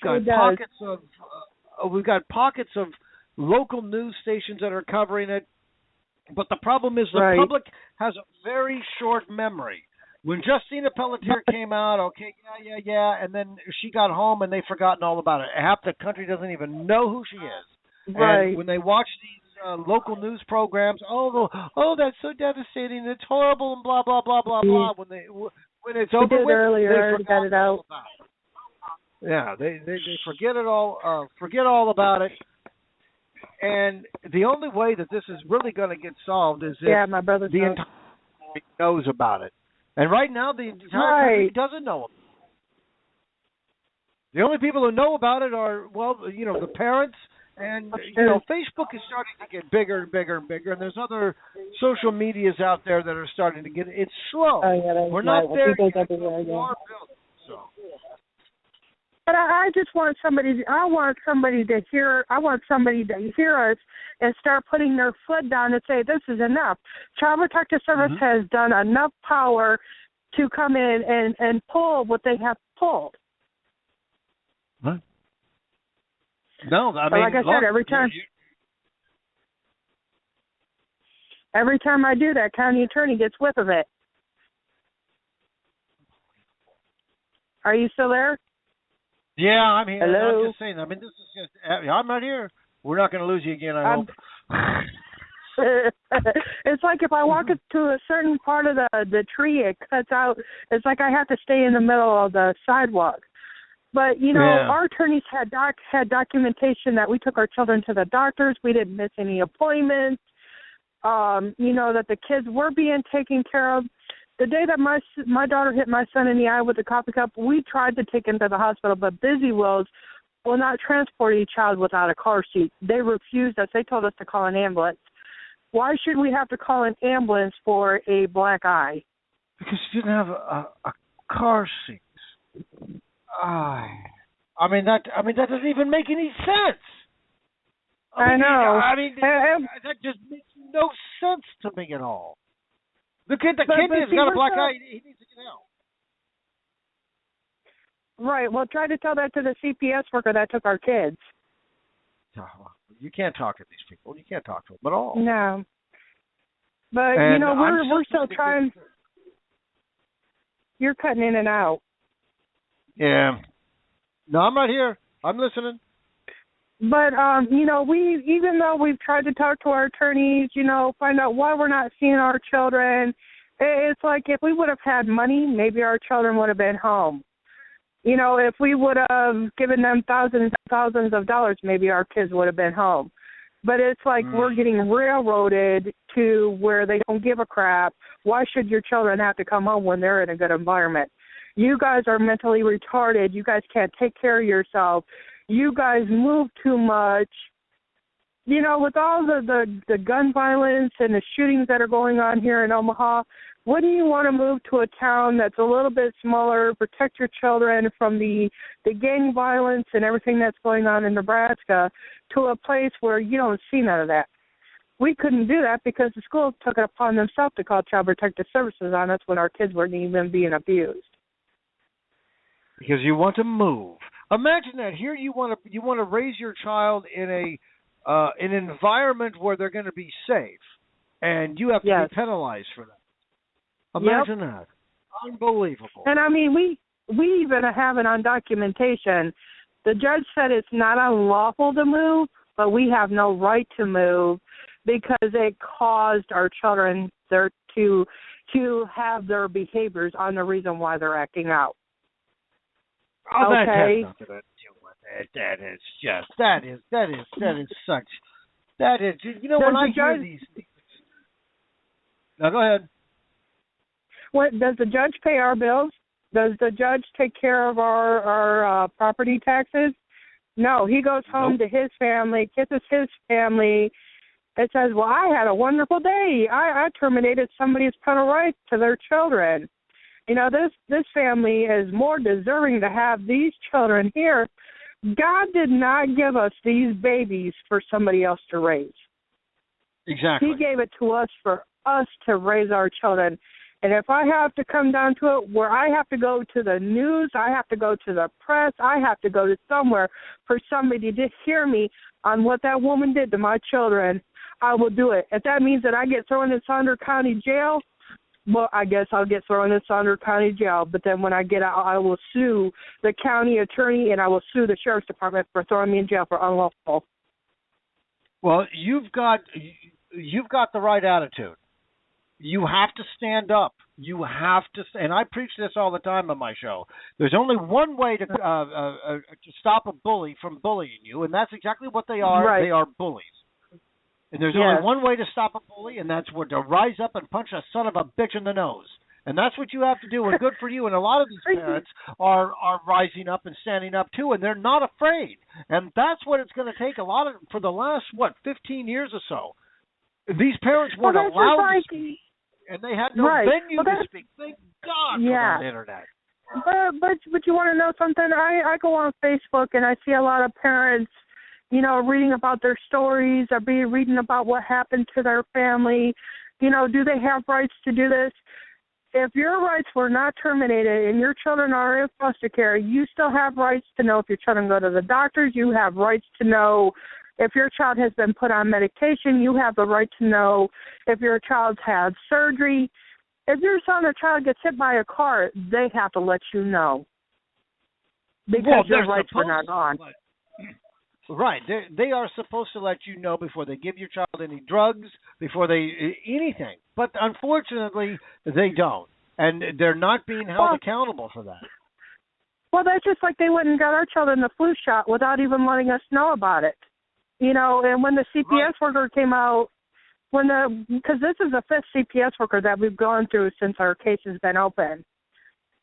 Speaker 7: we've got pockets of local news stations that are covering it, but the problem is the public has a very short memory. When Justina Pelletier came out, and then she got home and they've forgotten all about it. Half the country doesn't even know who she is. And when they watch these local news programs, that's so devastating, it's horrible, and blah blah blah blah blah. When it's over with, they forgot it out. Yeah, they forget it all. Forget all about it. And the only way that this is really going to get solved is if the entire country knows about it. And right now, the entire country doesn't know them. The only people who know about it are, the parents. And, Facebook is starting to get bigger and bigger and bigger. And there's other social medias out there that are starting to get it. It's slow. We're not there yet.
Speaker 8: But I just want somebody. I want somebody to hear us and start putting their foot down and say, this is enough. Child Protective Service has done enough power to come in and pull what they have pulled.
Speaker 7: What? No, I mean,
Speaker 8: like I said, every time I do that, county attorney gets whip of it. Are you still there?
Speaker 7: Yeah, I'm here.
Speaker 8: Hello?
Speaker 7: I'm just saying. I mean, this is just. I'm right here. We're not going to lose you again, I hope.
Speaker 8: It's like if I walk into a certain part of the tree, it cuts out. It's like I have to stay in the middle of the sidewalk. But, our attorneys had documentation that we took our children to the doctors. We didn't miss any appointments. That the kids were being taken care of. The day that my daughter hit my son in the eye with a coffee cup, we tried to take him to the hospital, but Busy Wills will not transport a child without a car seat. They refused us. They told us to call an ambulance. Why should we have to call an ambulance for a black eye?
Speaker 7: Because you didn't have a car seat. That doesn't even make any sense.
Speaker 8: I know.
Speaker 7: That just makes no sense to me at all. The kid has got a black eye. He needs to get out.
Speaker 8: Right. Well, try to tell that to the CPS worker that took our kids.
Speaker 7: You can't talk to these people. You can't talk to them at all.
Speaker 8: No. But, we're still trying. You're cutting in and out.
Speaker 7: Yeah. No, I'm right here. I'm listening.
Speaker 8: But, even though we've tried to talk to our attorneys, find out why we're not seeing our children, it's like if we would have had money, maybe our children would have been home. If we would have given them thousands and thousands of dollars, maybe our kids would have been home. But it's like we're getting railroaded to where they don't give a crap. Why should your children have to come home when they're in a good environment? You guys are mentally retarded. You guys can't take care of yourself. You guys move too much. With all the gun violence and the shootings that are going on here in Omaha, wouldn't you want to move to a town that's a little bit smaller, protect your children from the gang violence and everything that's going on in Nebraska, to a place where you don't see none of that? We couldn't do that because the schools took it upon themselves to call Child Protective Services on us when our kids weren't even being abused.
Speaker 7: Because you want to move. Imagine that. Here you want to raise your child in an environment where they're going to be safe, and you have to
Speaker 8: Yes.
Speaker 7: be penalized for that. Imagine that. Unbelievable.
Speaker 8: And I mean, we even have it on documentation. The judge said it's not unlawful to move, but we have no right to move because it caused our children to have their behaviors on the reason why they're acting out.
Speaker 7: Oh, that
Speaker 8: Okay.
Speaker 7: has nothing to do with it. That is such. That is, you know, when I hear these. Now, go ahead.
Speaker 8: What does the judge pay our bills? Does the judge take care of our property taxes? No, he goes home to his family, kisses his family, and says, well, I had a wonderful day. I terminated somebody's parental rights to their children. You know, this family is more deserving to have these children here. God did not give us these babies for somebody else to raise.
Speaker 7: Exactly.
Speaker 8: He gave it to us for us to raise our children. And if I have to come down to it where I have to go to the news, I have to go to the press, I have to go to somewhere for somebody to hear me on what that woman did to my children, I will do it. If that means that I get thrown in Saunders County Jail, well, I guess I'll get thrown in Saunders County Jail. But then when I get out, I will sue the county attorney and I will sue the sheriff's department for throwing me in jail for unlawful.
Speaker 7: Well, you've got the right attitude. You have to stand up. You have to, and I preach this all the time on my show. There's only one way to stop a bully from bullying you, and that's exactly what they are.
Speaker 8: Right.
Speaker 7: They are bullies. And there's only one way to stop a bully, and that's to rise up and punch a son of a bitch in the nose. And that's what you have to do, and good for you. And a lot of these parents are rising up and standing up, too, and they're not afraid. And that's what it's going to take for the last, 15 years or so. These parents weren't allowed to speak, and they had no venue to speak. Thank God for the Internet.
Speaker 8: But you want to know something? I go on Facebook, and I see a lot of parents, you know, reading about their stories or reading about what happened to their family. You know, do they have rights to do this? If your rights were not terminated and your children are in foster care, you still have rights to know if your children go to the doctors. You have rights to know if your child has been put on medication. You have the right to know if your child's had surgery. If your son or child gets hit by a car, they have to let you know because your rights were not gone.
Speaker 7: Right. They are supposed to let you know before they give your child any drugs, before anything. But unfortunately, they don't. And they're not being held accountable for that.
Speaker 8: Well, that's just like they went and got our children the flu shot without even letting us know about it. You know, and when the CPS worker came out, because this is the fifth CPS worker that we've gone through since our case has been open.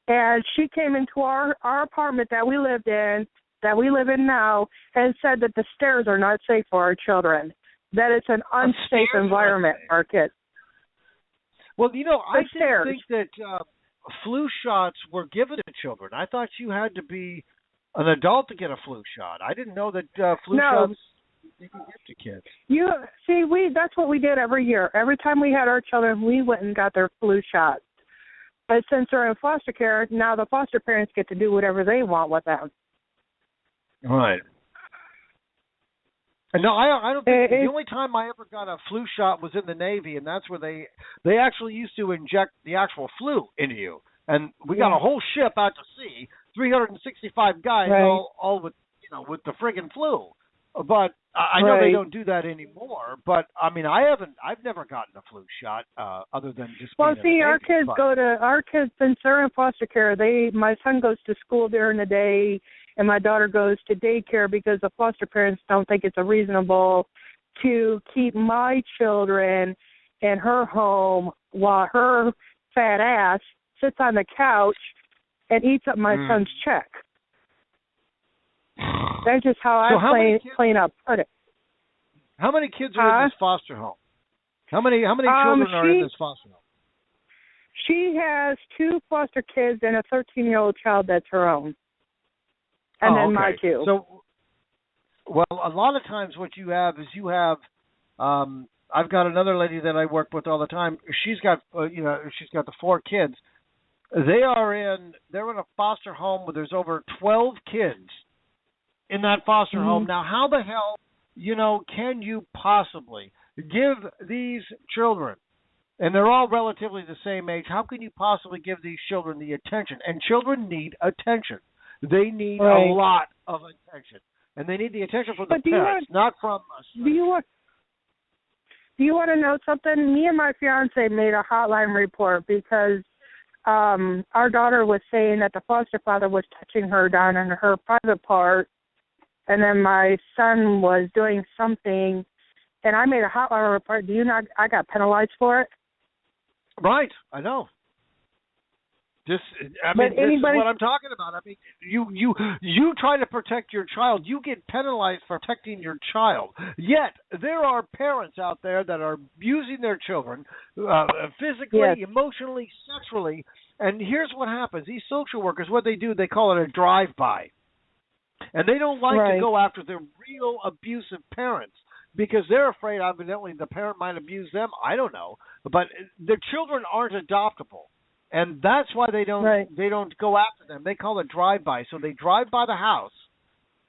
Speaker 8: And she came into our apartment that we live in now, and said that the stairs are not safe for our children, that it's an unsafe environment for our kids.
Speaker 7: Well, you know, I didn't think that flu shots were given to children. I thought you had to be an adult to get a flu shot. I didn't know that flu shots you can give to kids.
Speaker 8: You see, that's what we did every year. Every time we had our children, we went and got their flu shots. But since they're in foster care, now the foster parents get to do whatever they want with them.
Speaker 7: Right. No, I don't think the only time I ever got a flu shot was in the Navy, and that's where they actually used to inject the actual flu into you. And we got a whole ship out to sea, 365 guys, all with the friggin' flu. But I know they don't do that anymore. But I mean, I've never gotten a flu shot other than just.
Speaker 8: Well, see, our kids since they're in foster care. My son goes to school during the day, and my daughter goes to daycare because the foster parents don't think it's reasonable to keep my children in her home while her fat ass sits on the couch and eats up my son's check. That's just how I plain up put it.
Speaker 7: How many kids are in this foster home? How many children are in this foster home?
Speaker 8: She has 2 foster kids and a 13-year-old child that's her own. And then my 2.
Speaker 7: So, well, a lot of times what you have is I've got another lady that I work with all the time. She's got she's got the 4 kids. They're in a foster home where there's over 12 kids in that foster home. Now, how the hell, can you possibly give these children, and they're all relatively the same age, how can you possibly give these children the attention? And children need attention. They need a lot of attention. And they need the attention from the parents, not from us.
Speaker 8: Do you want to know something? Me and my fiance made a hotline report because our daughter was saying that the foster father was touching her down in her private part, and then my son was doing something, and I made a hotline report. Do you know I got penalized for it?
Speaker 7: Right, I know. This is what I'm talking about. I mean, you try to protect your child, you get penalized for protecting your child. Yet there are parents out there that are abusing their children physically, emotionally, sexually. And here's what happens: these social workers, what they do, they call it a drive-by, and they don't like to go after the real abusive parents because they're afraid, evidently, the parent might abuse them. I don't know, but the children aren't adoptable. And that's why they don't go after them. They call it drive-by. So they drive by the house,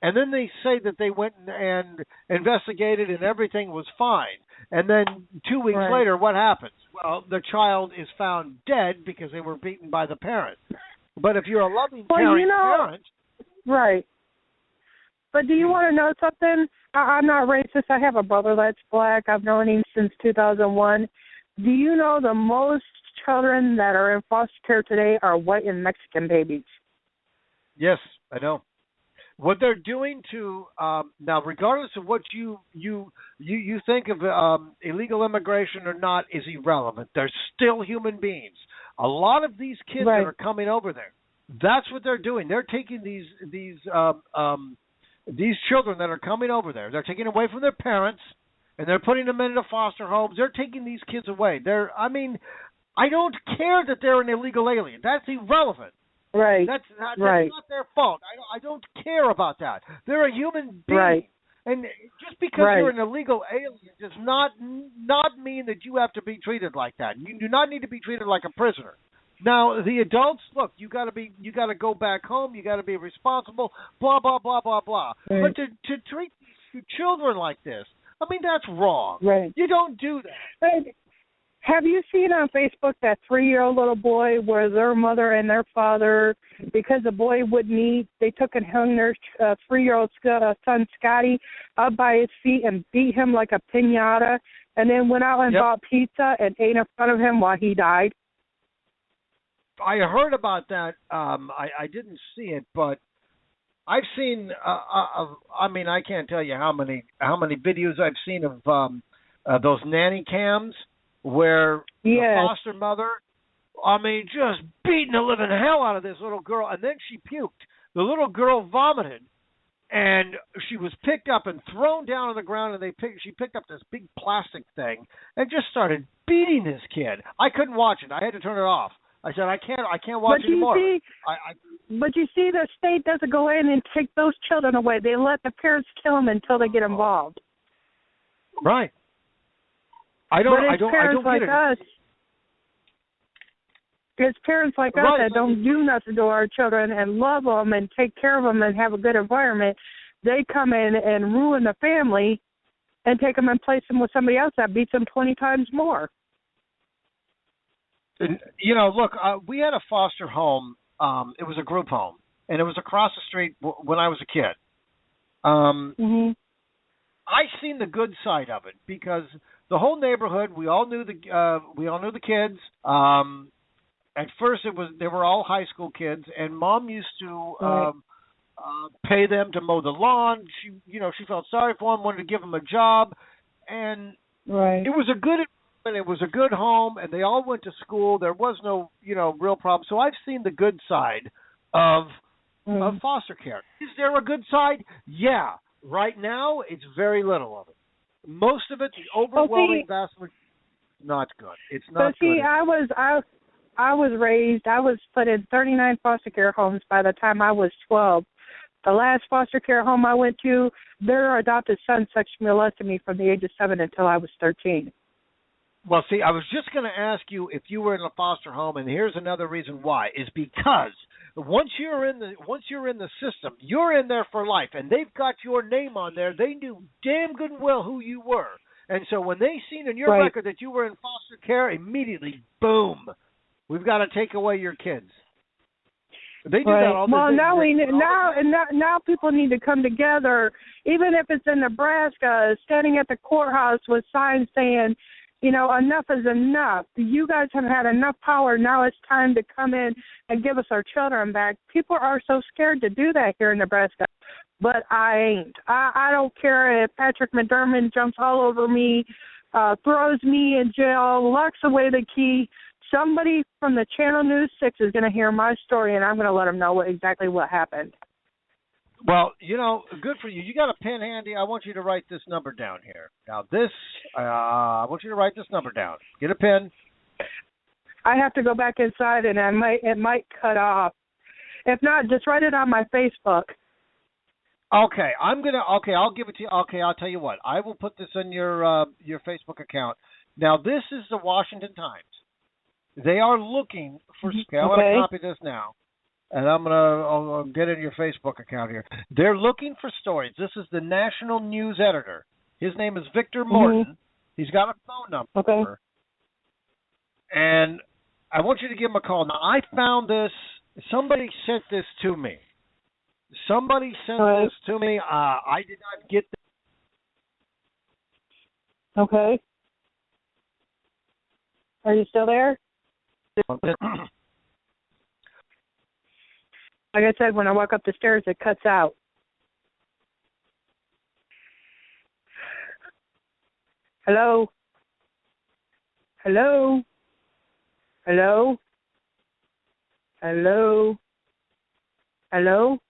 Speaker 7: and then they say that they went and investigated and everything was fine. And then 2 weeks later, what happens? Well, the child is found dead because they were beaten by the parent. But if you're a loving parent...
Speaker 8: Right. But do you want to know something? I'm not racist. I have a brother that's black. I've known him since 2001. Do you know the most children that are in foster care today are white and Mexican babies?
Speaker 7: Yes, I know. What they're doing to now, regardless of what you think of illegal immigration or not, is irrelevant. They're still human beings. A lot of these kids that are coming over there, that's what they're doing. They're taking these children that are coming over there. They're taking away from their parents, and they're putting them into foster homes. They're taking these kids away. I don't care that they're an illegal alien. That's irrelevant.
Speaker 8: Right.
Speaker 7: That's not their fault. I don't care about that. They're a human being.
Speaker 8: Right.
Speaker 7: And just because you're an illegal alien does not mean that you have to be treated like that. You do not need to be treated like a prisoner. Now, the adults, look, you got to go back home. You got to be responsible. Blah blah blah blah blah. But to treat these children like this, I mean, that's wrong.
Speaker 8: Right.
Speaker 7: You don't do that.
Speaker 8: Right. Have you seen on Facebook that 3-year-old little boy where their mother and their father, because the boy wouldn't eat, they took and hung their 3-year-old son, Scotty, up by his feet and beat him like a piñata, and then went out and bought pizza and ate in front of him while he died?
Speaker 7: I heard about that. I didn't see it, but I've seen. I can't tell you how many videos I've seen of those nanny cams where the foster mother, just beating the living hell out of this little girl, and then she puked. The little girl vomited, and she was picked up and thrown down on the ground, and she picked up this big plastic thing and just started beating this kid. I couldn't watch it. I had to turn it off. I said, I can't watch anymore.
Speaker 8: But you see, the state doesn't go in and take those children away. They let the parents kill them until they get involved.
Speaker 7: Right. I don't
Speaker 8: like
Speaker 7: get it.
Speaker 8: Us, it's parents like us that don't do nothing to our children and love them and take care of them and have a good environment. They come in and ruin the family and take them and place them with somebody else that beats them 20 times more.
Speaker 7: And, look, we had a foster home. It was a group home, and it was across the street when I was a kid. I seen the good side of it because the whole neighborhood, we all knew the kids. At first, they were all high school kids, and Mom used to pay them to mow the lawn. She felt sorry for them, wanted to give them a job, and it was a good. And it was a good home, and they all went to school. There was no, real problem. So I've seen the good side of foster care. Is there a good side? Yeah. Right now, it's very little of it. Most of it, the overwhelming vast majority, not good. It's not good.
Speaker 8: See, I was put in 39 foster care homes by the time I was 12. The last foster care home I went to, their adopted son sexually molested me from the age of 7 until I was 13.
Speaker 7: Well, see, I was just going to ask you if you were in a foster home, and here's another reason why: is because once you're in the system, you're in there for life, and they've got your name on there. They knew damn good and well who you were. And so when they seen in your
Speaker 8: Right.
Speaker 7: record that you were in foster care, immediately, boom, we've got to take away your kids. They do
Speaker 8: Right.
Speaker 7: that all the
Speaker 8: Well,
Speaker 7: time.
Speaker 8: now people need to come together, even if it's in Nebraska, standing at the courthouse with signs saying, enough is enough. You guys have had enough power. Now it's time to come in and give us our children back. People are so scared to do that here in Nebraska, but I ain't. I don't care if Patrick McDermott jumps all over me, throws me in jail, locks away the key. Somebody from the Channel News 6 is going to hear my story, and I'm going to let them know exactly what happened.
Speaker 7: Well, good for you. You got a pen handy? I want you to write this number down here. Now, I want you to write this number down. Get a pen.
Speaker 8: I have to go back inside, and it might cut off. If not, just write it on my Facebook.
Speaker 7: Okay, I'll give it to you. Okay, I'll tell you what. I will put this in your Facebook account. Now, this is the Washington Times. They are looking for. Okay, I'm going to copy this now, and I'll get in your Facebook account here. They're looking for stories. This is the national news editor. His name is Victor Morton. He's got a phone number.
Speaker 8: Okay.
Speaker 7: And I want you to give him a call. Now, I found this. Somebody sent this to me. This to me. I did not get this.
Speaker 8: Okay. Are you still there? Like I said, when I walk up the stairs, it cuts out. Hello? Hello? Hello? Hello? Hello?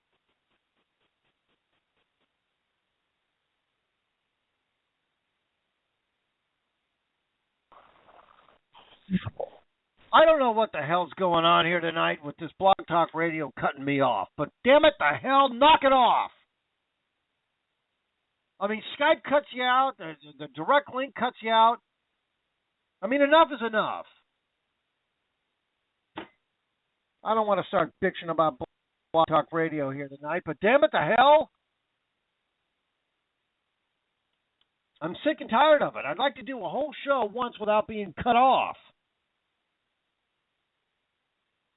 Speaker 7: I don't know what the hell's going on here tonight with this Blog Talk Radio cutting me off, but damn it, the hell, knock it off. I mean, Skype cuts you out, the direct link cuts you out. I mean, enough is enough. I don't want to start bitching about Blog Talk Radio here tonight, but damn it, the hell. I'm sick and tired of it. I'd like to do a whole show once without being cut off.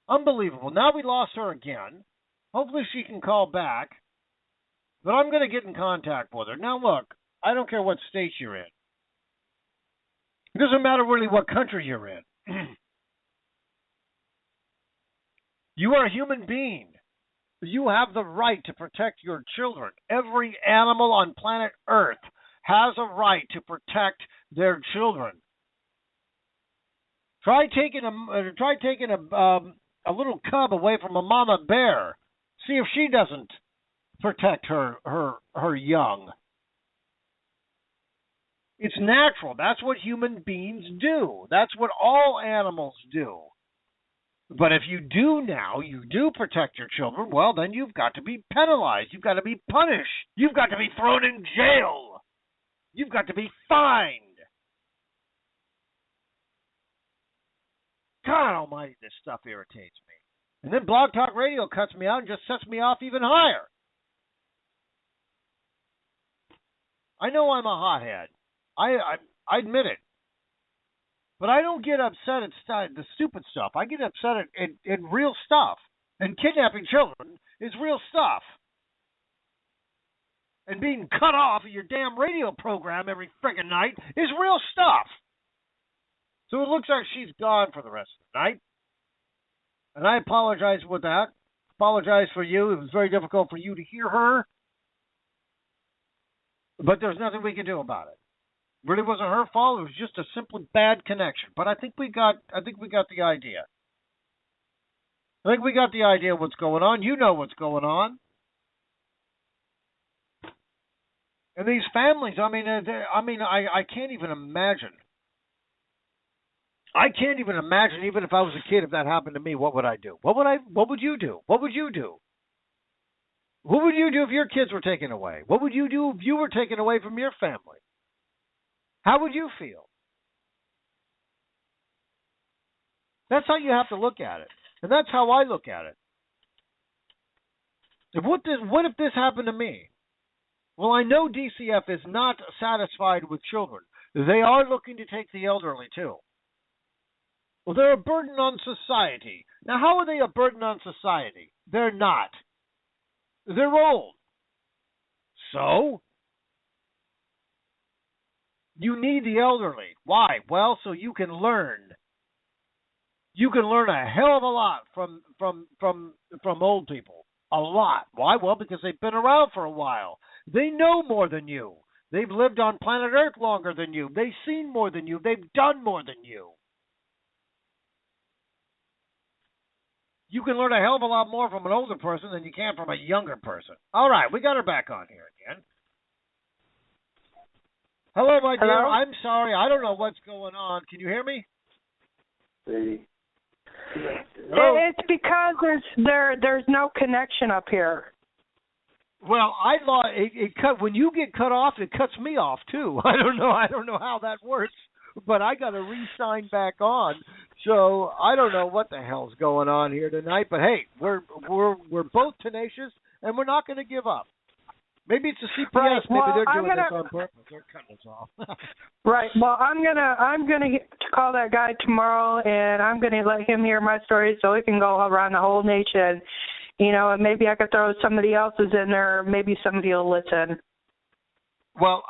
Speaker 7: Unbelievable. Now we lost her again. Hopefully she can call back. But I'm going to get in contact with her. Now look, I don't care what state you're in. It doesn't matter really what country you're in. You are a human being. You have the right to protect your children. Every animal on planet Earth has a right to protect their children. Try taking a little cub away from a mama bear. See if she doesn't protect her young. It's natural. That's what human beings do. That's what all animals do. But if you do protect your children, well, then you've got to be penalized. You've got to be punished. You've got to be thrown in jail. You've got to be fined. God almighty, this stuff irritates me. And then Blog Talk Radio cuts me out and just sets me off even higher. I know I'm a hothead. I admit it. But I don't get upset at the stupid stuff. I get upset at real stuff. And kidnapping children is real stuff. And being cut off of your damn radio program every friggin' night is real stuff. So it looks like she's gone for the rest of the night. And I apologize with that. Apologize for you. It was very difficult for you to hear her. But there's nothing we can do about it. It really wasn't her fault. It was just a simply bad connection. But I think we got the idea. I think we got the idea of what's going on. You know what's going on. And these families, I can't even imagine. I can't even imagine, even if I was a kid, if that happened to me, what would I do? What would you do? What would you do? What would you do if your kids were taken away? What would you do if you were taken away from your family? How would you feel? That's how you have to look at it. And that's how I look at it. What if this happened to me? Well, I know DCF is not satisfied with children. They are looking to take the elderly, too. Well, they're a burden on society. Now, how are they a burden on society? They're not. They're old. So, you need the elderly. Why? Well, so you can learn. You can learn a hell of a lot from old people. A lot. Why? Well, because they've been around for a while. They know more than you. They've lived on planet Earth longer than you. They've seen more than you. They've done more than you. You can learn a hell of a lot more from an older person than you can from a younger person. All right, we got her back on here again. Hello, my dear.
Speaker 8: Hello?
Speaker 7: I'm sorry. I don't know what's going on. Can you hear me? Hello?
Speaker 8: It's because there's no connection up here.
Speaker 7: Well, it cut when you get cut off. It cuts me off too. I don't know how that works, but I got to re-sign back on. So I don't know what the hell's going on here tonight. But hey, we're both tenacious, and we're not going to give up. Maybe it's a CPS.
Speaker 8: Right.
Speaker 7: Maybe
Speaker 8: Well,
Speaker 7: they're doing this on purpose. They're cutting us off.
Speaker 8: Right. Well, I'm gonna call that guy tomorrow, and I'm gonna let him hear my story so he can go around the whole nation. You know, and maybe I could throw somebody else's in there. Maybe somebody will listen.
Speaker 7: Well,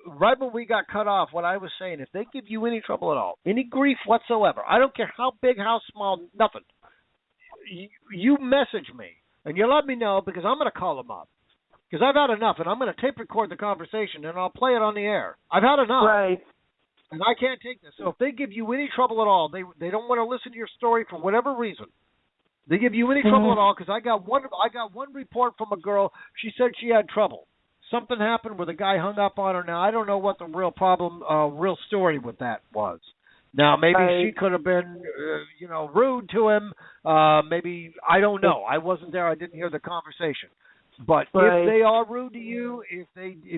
Speaker 7: right when we got cut off, what I was saying, if they give you any trouble at all, any grief whatsoever, I don't care how big, how small, nothing. You message me, and you let me know, because I'm going to call them up. Because I've had enough, and I'm going to tape record the conversation, and I'll play it on the air. I've had enough.
Speaker 8: Right.
Speaker 7: And I can't take this. So if they give you any trouble at all, they don't want to listen to your story for whatever reason. They give you any trouble at all, because I got one report from a girl. She said she had trouble. Something happened where the guy hung up on her. Now, I don't know what the real problem, real story with that was. Now, maybe she could have been, rude to him. Maybe, I don't know. I wasn't there. I didn't hear the conversation. But if they are rude to you, if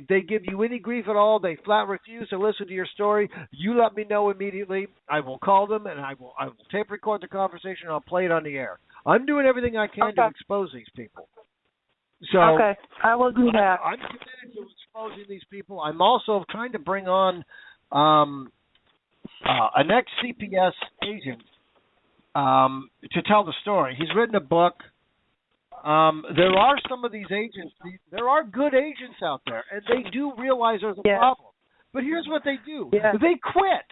Speaker 7: they give you any grief at all, they flat refuse to listen to your story, you let me know immediately. I will call them, and I will tape record the conversation, and I'll play it on the air. I'm doing everything I can to expose these people. So
Speaker 8: okay, I will do that.
Speaker 7: I'm committed to exposing these people. I'm also trying to bring on an ex-CPS agent to tell the story. He's written a book. There are some of these agents. There are good agents out there, and they do realize there's a problem. But here's what they do. Yeah. They quit.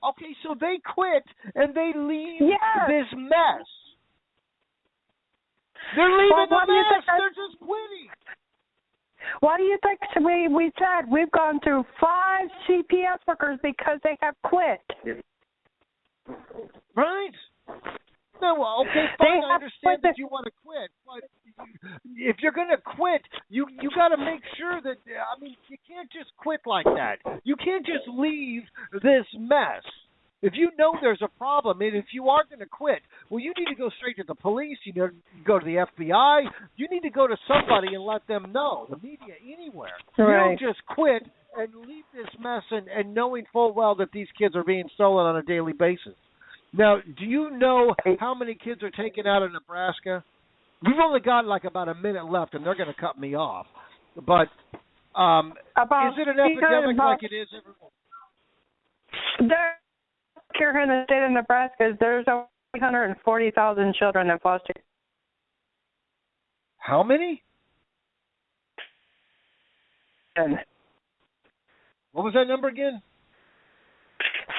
Speaker 7: Okay, so they quit, and they leave this mess. They're leaving the mess. They're just quitting.
Speaker 8: What do you think we said? We've gone through 5 CPS workers because they have quit.
Speaker 7: Right. No, well, okay, fine. I understand that you want to quit, but if you're going to quit, you got to make sure that, you can't just quit like that. You can't just leave this mess. If you know there's a problem, and if you are going to quit, well, you need to go straight to the police. You need to go to the FBI. You need to go to somebody and let them know, the media, anywhere. Right. You don't just quit and leave this mess and knowing full well that these kids are being stolen on a daily basis. Now, do you know how many kids are taken out of Nebraska? We've only got like about a minute left, and they're going to cut me off. But is it an epidemic like it is everywhere?
Speaker 8: Here in the state of Nebraska, there's over 340,000 children in foster care.
Speaker 7: How many? What was that number again?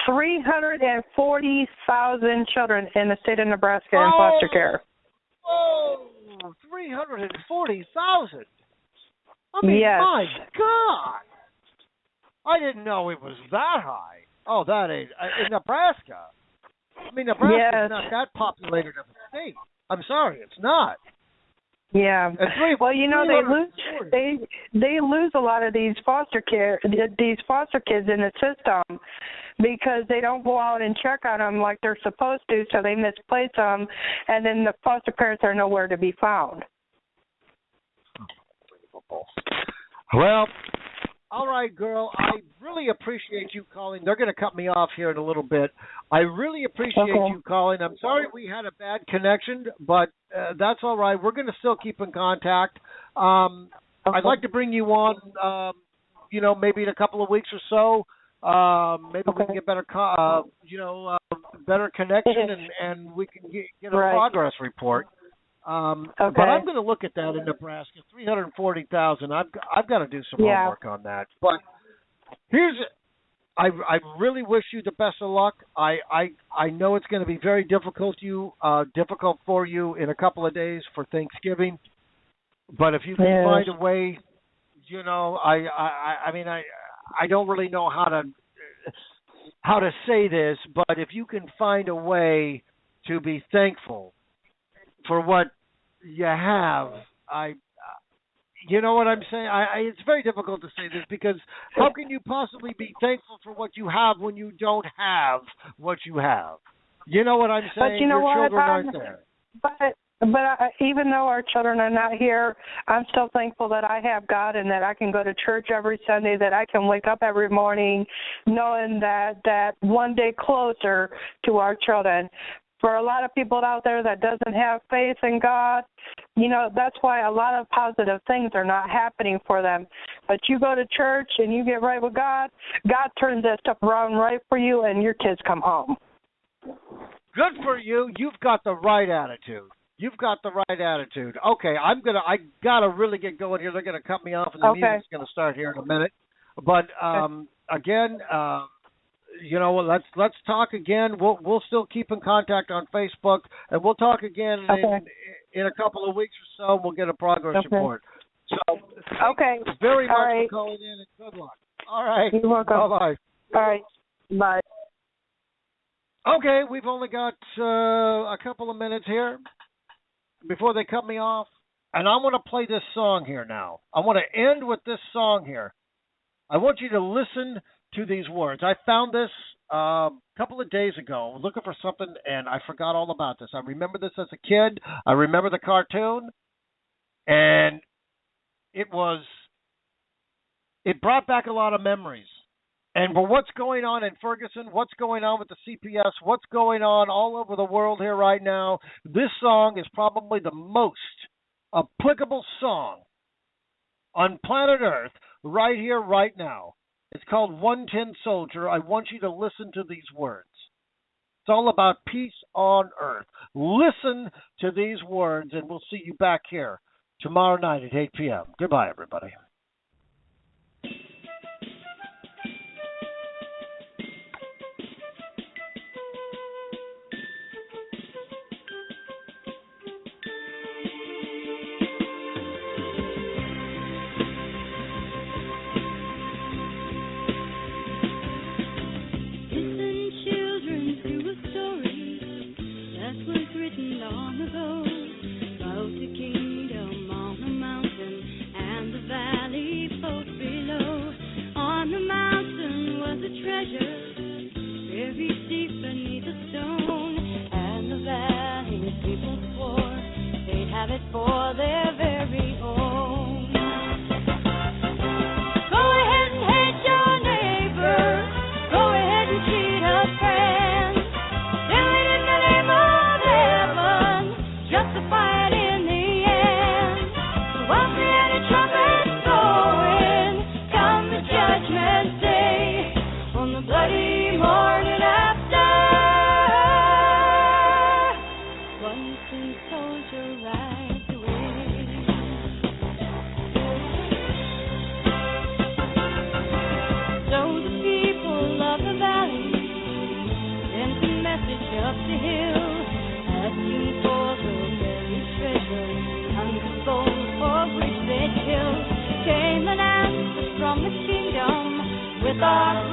Speaker 8: 340,000 children in the state of Nebraska in foster care.
Speaker 7: Oh, 340,000. My God. I didn't know it was that high. Oh, that ain't in Nebraska. Nebraska's not that populated of a state. I'm sorry, it's not.
Speaker 8: Yeah. Well, they lose a lot of these foster kids in the system because they don't go out and check on them like they're supposed to, so they misplace them, and then the foster parents are nowhere to be found.
Speaker 7: Well, all right, girl. I really appreciate you calling. They're going to cut me off here in a little bit. I really appreciate you calling. I'm sorry we had a bad connection, but that's all right. We're going to still keep in contact. I'd like to bring you on, maybe in a couple of weeks or so. Maybe we can get better, better connection, and we can get a progress report. But I'm going to look at that in Nebraska. 340,000. I've got to do some homework on that. But I really wish you the best of luck. I know it's going to be very difficult for you in a couple of days for Thanksgiving. But if you can find a way, I don't really know how to say this, but if you can find a way to be thankful for what you have, you know what I'm saying? It's very difficult to say this because how can you possibly be thankful for what you have when you don't have what you have? You know what I'm saying?
Speaker 8: But you know
Speaker 7: Your children aren't there.
Speaker 8: But even though our children are not here, I'm still thankful that I have God and that I can go to church every Sunday, that I can wake up every morning knowing that one day closer to our children. For a lot of people out there that doesn't have faith in God, that's why a lot of positive things are not happening for them. But you go to church and you get right with God, God turns that stuff around right for you and your kids come home.
Speaker 7: Good for you. You've got the right attitude. Okay, I gotta really get going here. They're gonna cut me off, and the music's gonna start here in a minute. But again, let's talk again. We'll still keep in contact on Facebook, and we'll talk again in a couple of weeks or so. We'll get a progress report. So thanks very much for calling in, and good luck. All right.
Speaker 8: You're welcome.
Speaker 7: Bye-bye.
Speaker 8: All right. Bye.
Speaker 7: Okay, we've only got a couple of minutes here before they cut me off. And I want to play this song here now. I want to end with this song here. I want you to listen to these words. I found this a couple of days ago. I was looking for something, and I forgot all about this. I remember this as a kid. I remember the cartoon. And it brought back a lot of memories. And for what's going on in Ferguson, what's going on with the CPS, what's going on all over the world here right now, this song is probably the most applicable song on planet Earth right here, right now. It's called 110 Soldier. I want you to listen to these words. It's all about peace on earth. Listen to these words, and we'll see you back here tomorrow night at 8 p.m. Goodbye, everybody.
Speaker 9: For their very own. Go ahead and hate your neighbor. Go ahead and cheat a friend. Do it in the name of heaven. Justify it in the end. So while the any trumpets blowing, come the judgment day on the bloody morning after. One sin soldier rides. Up the hill, asking for the very treasure and the gold for which they killed. Came an answer from the kingdom with our